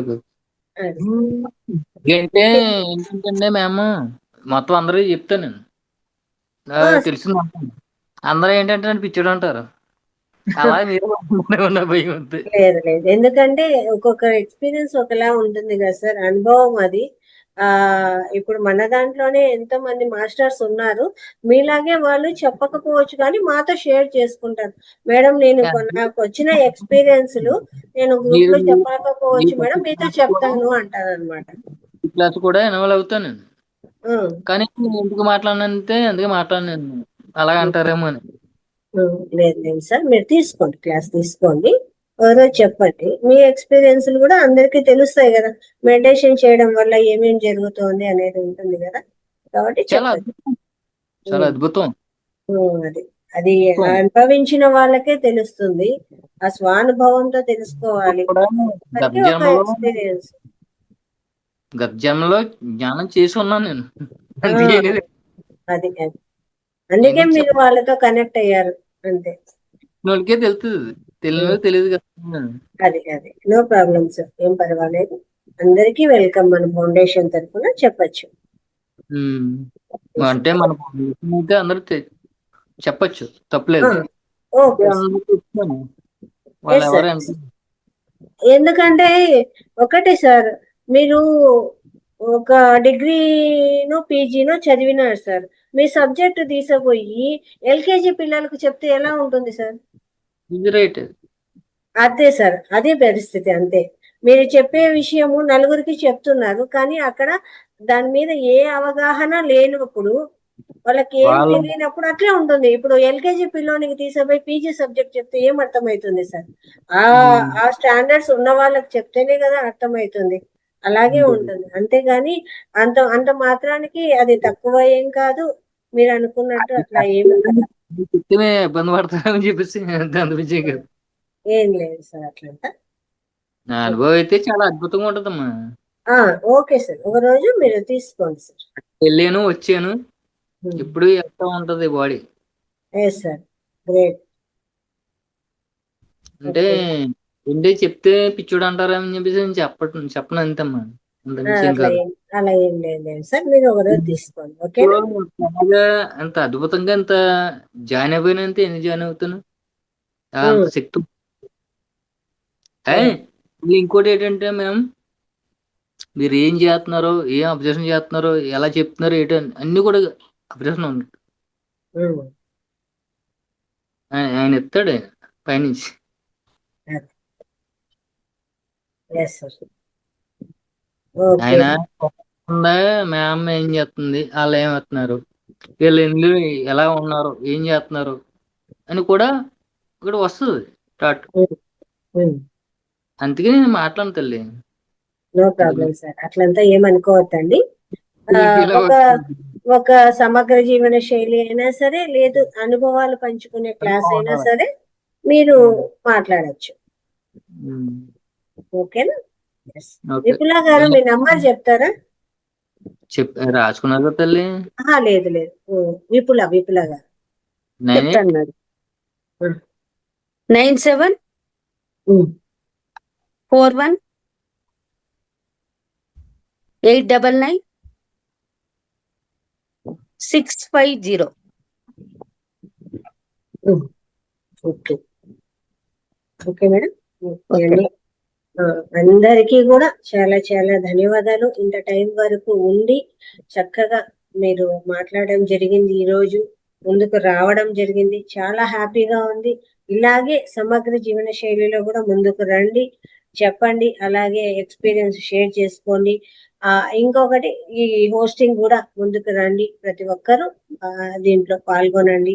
F: అంటే ఏంటంటే మేము మొత్తం అందరూ చెప్తాను నేను, తెలిసింది అందరూ ఏంటంటే నన్ను పిచ్చాడు అంటారు. అలా మీరు భయం అంతే.
A: లేదు లేదు, ఎందుకంటే ఒక్కొక్క ఎక్స్పీరియన్స్ ఒకలా ఉంటుంది కదా సార్, అనుభవం అది. ఇప్పుడు మన దాంట్లోనే ఎంతో మంది మాస్టర్స్ ఉన్నారు, మీలాగే వాళ్ళు చెప్పకపోవచ్చు కానీ మాతో షేర్ చేసుకుంటారు. మేడం నాకు వచ్చిన ఎక్స్పీరియన్స్లు నేను గ్రూప్ లో చెప్పకపోవచ్చు మేడం, మీతో చెప్తాను అంటారు అనమాట.
F: క్లాస్ కూడా ఇన్వాల్వ్ అవుతాను నేను, కానీ ఎందుకు మాట్లాడినంతే అందుకే మాట్లాడినాను, అలాగ అంటారేమో అని.
A: లేదు లేదు సార్, మీరు తీసుకోండి, క్లాస్ తీసుకోండి, ఎవరో చెప్పండి. మీ ఎక్స్పీరియన్స్ కూడా అందరికీ తెలుస్తాయి కదా, మెడిటేషన్ చేయడం వల్ల ఏమేం జరుగుతోంది అనేది ఉంటుంది కదా, కాబట్టి చెప్పండి.
F: చాలా అద్భుతం.
A: అది అనుభవించిన వాళ్ళకే తెలుస్తుంది, ఆ స్వానుభవంతో తెలుసుకోవాలి. ఒక ఎక్స్పీరియన్స్.
F: గత జన్మలో జ్ఞానం చేసి ఉన్నాను నేను.
A: ఆ,
F: అందుకే నేను
A: అది అందుకే
F: నేను
A: మీరు వాళ్ళతో కనెక్ట్ అయ్యారు అంతే.
F: వాళ్ళకే తెలుస్తుంది, తెలియదు తెలియదు కదా.
A: అది నో ప్రాబ్లం సార్, ఏం పర్వాలేదు. అందరికీ వెల్కమ్ మన ఫౌండేషన్ తరఫున చెప్పచ్చు.
F: ఉమ్. అంటే మన ఫౌండేషన్ అయితే అందరూ చెప్పచ్చు, తప్పలేదు.
A: ఓకే
F: అందరూ చెప్తాను, వాళ్ళు
A: Yes,
F: ఎవరు
A: sir.
F: ఎంత
A: ఎందుకంటే ఒకటే సార్, మీరు ఒక డిగ్రీనో పీజీనో చదివినారు సార్, మీ సబ్జెక్ట్ తీసుకుపోయి ఎల్కేజీ పిల్లలకు చెప్తే ఎలా ఉంటుంది సార్?
F: ఇది రైట్.
A: అదే సార్, అదే పరిస్థితి అంతే. మీరు చెప్పే విషయము నలుగురికి చెప్తున్నారు, కానీ అక్కడ దాని మీద ఏ అవగాహన లేనప్పుడు, వాళ్ళకి ఏం
F: వాళ్ళ
A: తెలియనప్పుడు అట్లే ఉంటుంది. ఇప్పుడు ఎల్కేజీ పిల్లోనికి తీసుకుపోయి పీజీ సబ్జెక్ట్ చెప్తే ఏం అర్థమవుతుంది సార్? ఆ స్టాండర్డ్స్ ఉన్న వాళ్ళకి చెప్తేనే కదా అర్థమవుతుంది. అలాగే ఉంటుంది, అంతేగాని అంత మాత్రానికి అది తక్కువ ఏం కాదు. మీరు అనుకున్నట్టు అట్లా ఏమి కాదు.
F: చెప్తేనే ఇబ్బంది పడతారని చెప్పేసి అందుకే కదా.
A: ఏం లేదు సార్ అట్లంతా.
F: నా అనుభవం అయితే చాలా అద్భుతంగా ఉంటదమ్మా.
A: ఓకే సార్, ఒక రోజు మీరు తీసుకోండి సార్.
F: వెళ్ళాను వచ్చాను, ఇప్పుడు వెళ్తా ఉంటది బాడీ.
A: Yes sir, great.
F: అంటే ఏంటి చెప్తే పిచ్చుడు అంటారని చెప్పేసి నేను చెప్పను అంతమ్మా. అంత విషయం కాదు.
A: అలా ఏం లేదు సార్, మీరు ఒక రోజు తీసుకోండి. ఓకేనా?
F: అలాగా అంత అద్భుతంగా ఎంత జాయిన్ అయిపోయినంత ఎందుకు జాయిన్ అవుతాను, అంత శక్తి. ఇంకోటి ఏంటంటే మేము మీరు ఏం చేస్తున్నారో, ఏం అబ్జర్వేషన్ చేస్తున్నారో, ఎలా చెప్తున్నారో ఏంటో అన్ని కూడా అబ్జర్వేషన్ ఉంది. ఆయన ఎత్తాడు ఆయన పైనుంచి. ఆయన మా అమ్మ ఏం చేస్తుంది, వాళ్ళు ఏమవుతున్నారు, వీళ్ళు ఎందుకు ఎలా ఉన్నారు, ఏం చేస్తున్నారు అని కూడా ఇక్కడ వస్తుంది థాట్. అందుకే నేను మాట్లాడను తల్లి.
A: నో ప్రాబ్లం సార్, అట్లంతా ఏమనుకోవద్దండి. ఒక సమగ్ర జీవన శైలి అయినా సరే, లేదు అనుభవాలు పంచుకునే క్లాస్ అయినా సరే మీరు మాట్లాడచ్చు. ఓకేనా? విపులా గారు, మీ నంబర్ చెప్తారా?
F: రాసుకున్నారు తల్లి.
A: లేదు విపులా గారు
B: చెప్తాను మేడం. 9741899650.
A: Okay madam. అందరికీ కూడా చాలా చాలా ధన్యవాదాలు. ఇంత టైం వరకు ఉండి చక్కగా మీరు మాట్లాడడం జరిగింది, ఈ రోజు ముందుకు రావడం జరిగింది, చాలా హ్యాపీగా ఉంది. ఇలాగే సమగ్ర జీవన శైలిలో కూడా ముందుకు రండి, చెప్పండి, అలాగే ఎక్స్పీరియన్స్ షేర్ చేసుకోండి. ఇంకొకటి, ఈ హోస్టింగ్ కూడా ముందుకు రండి, ప్రతి ఒక్కరూ దీంట్లో పాల్గొనండి.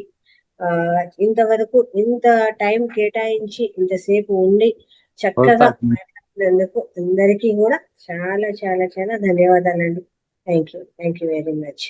A: ఇంతవరకు ఇంత టైం కేటాయించి ఇంతసేపు ఉండి చక్కగా మాట్లాడినందుకు అందరికీ కూడా చాలా చాలా చాలా ధన్యవాదాలండి. Thank you very much.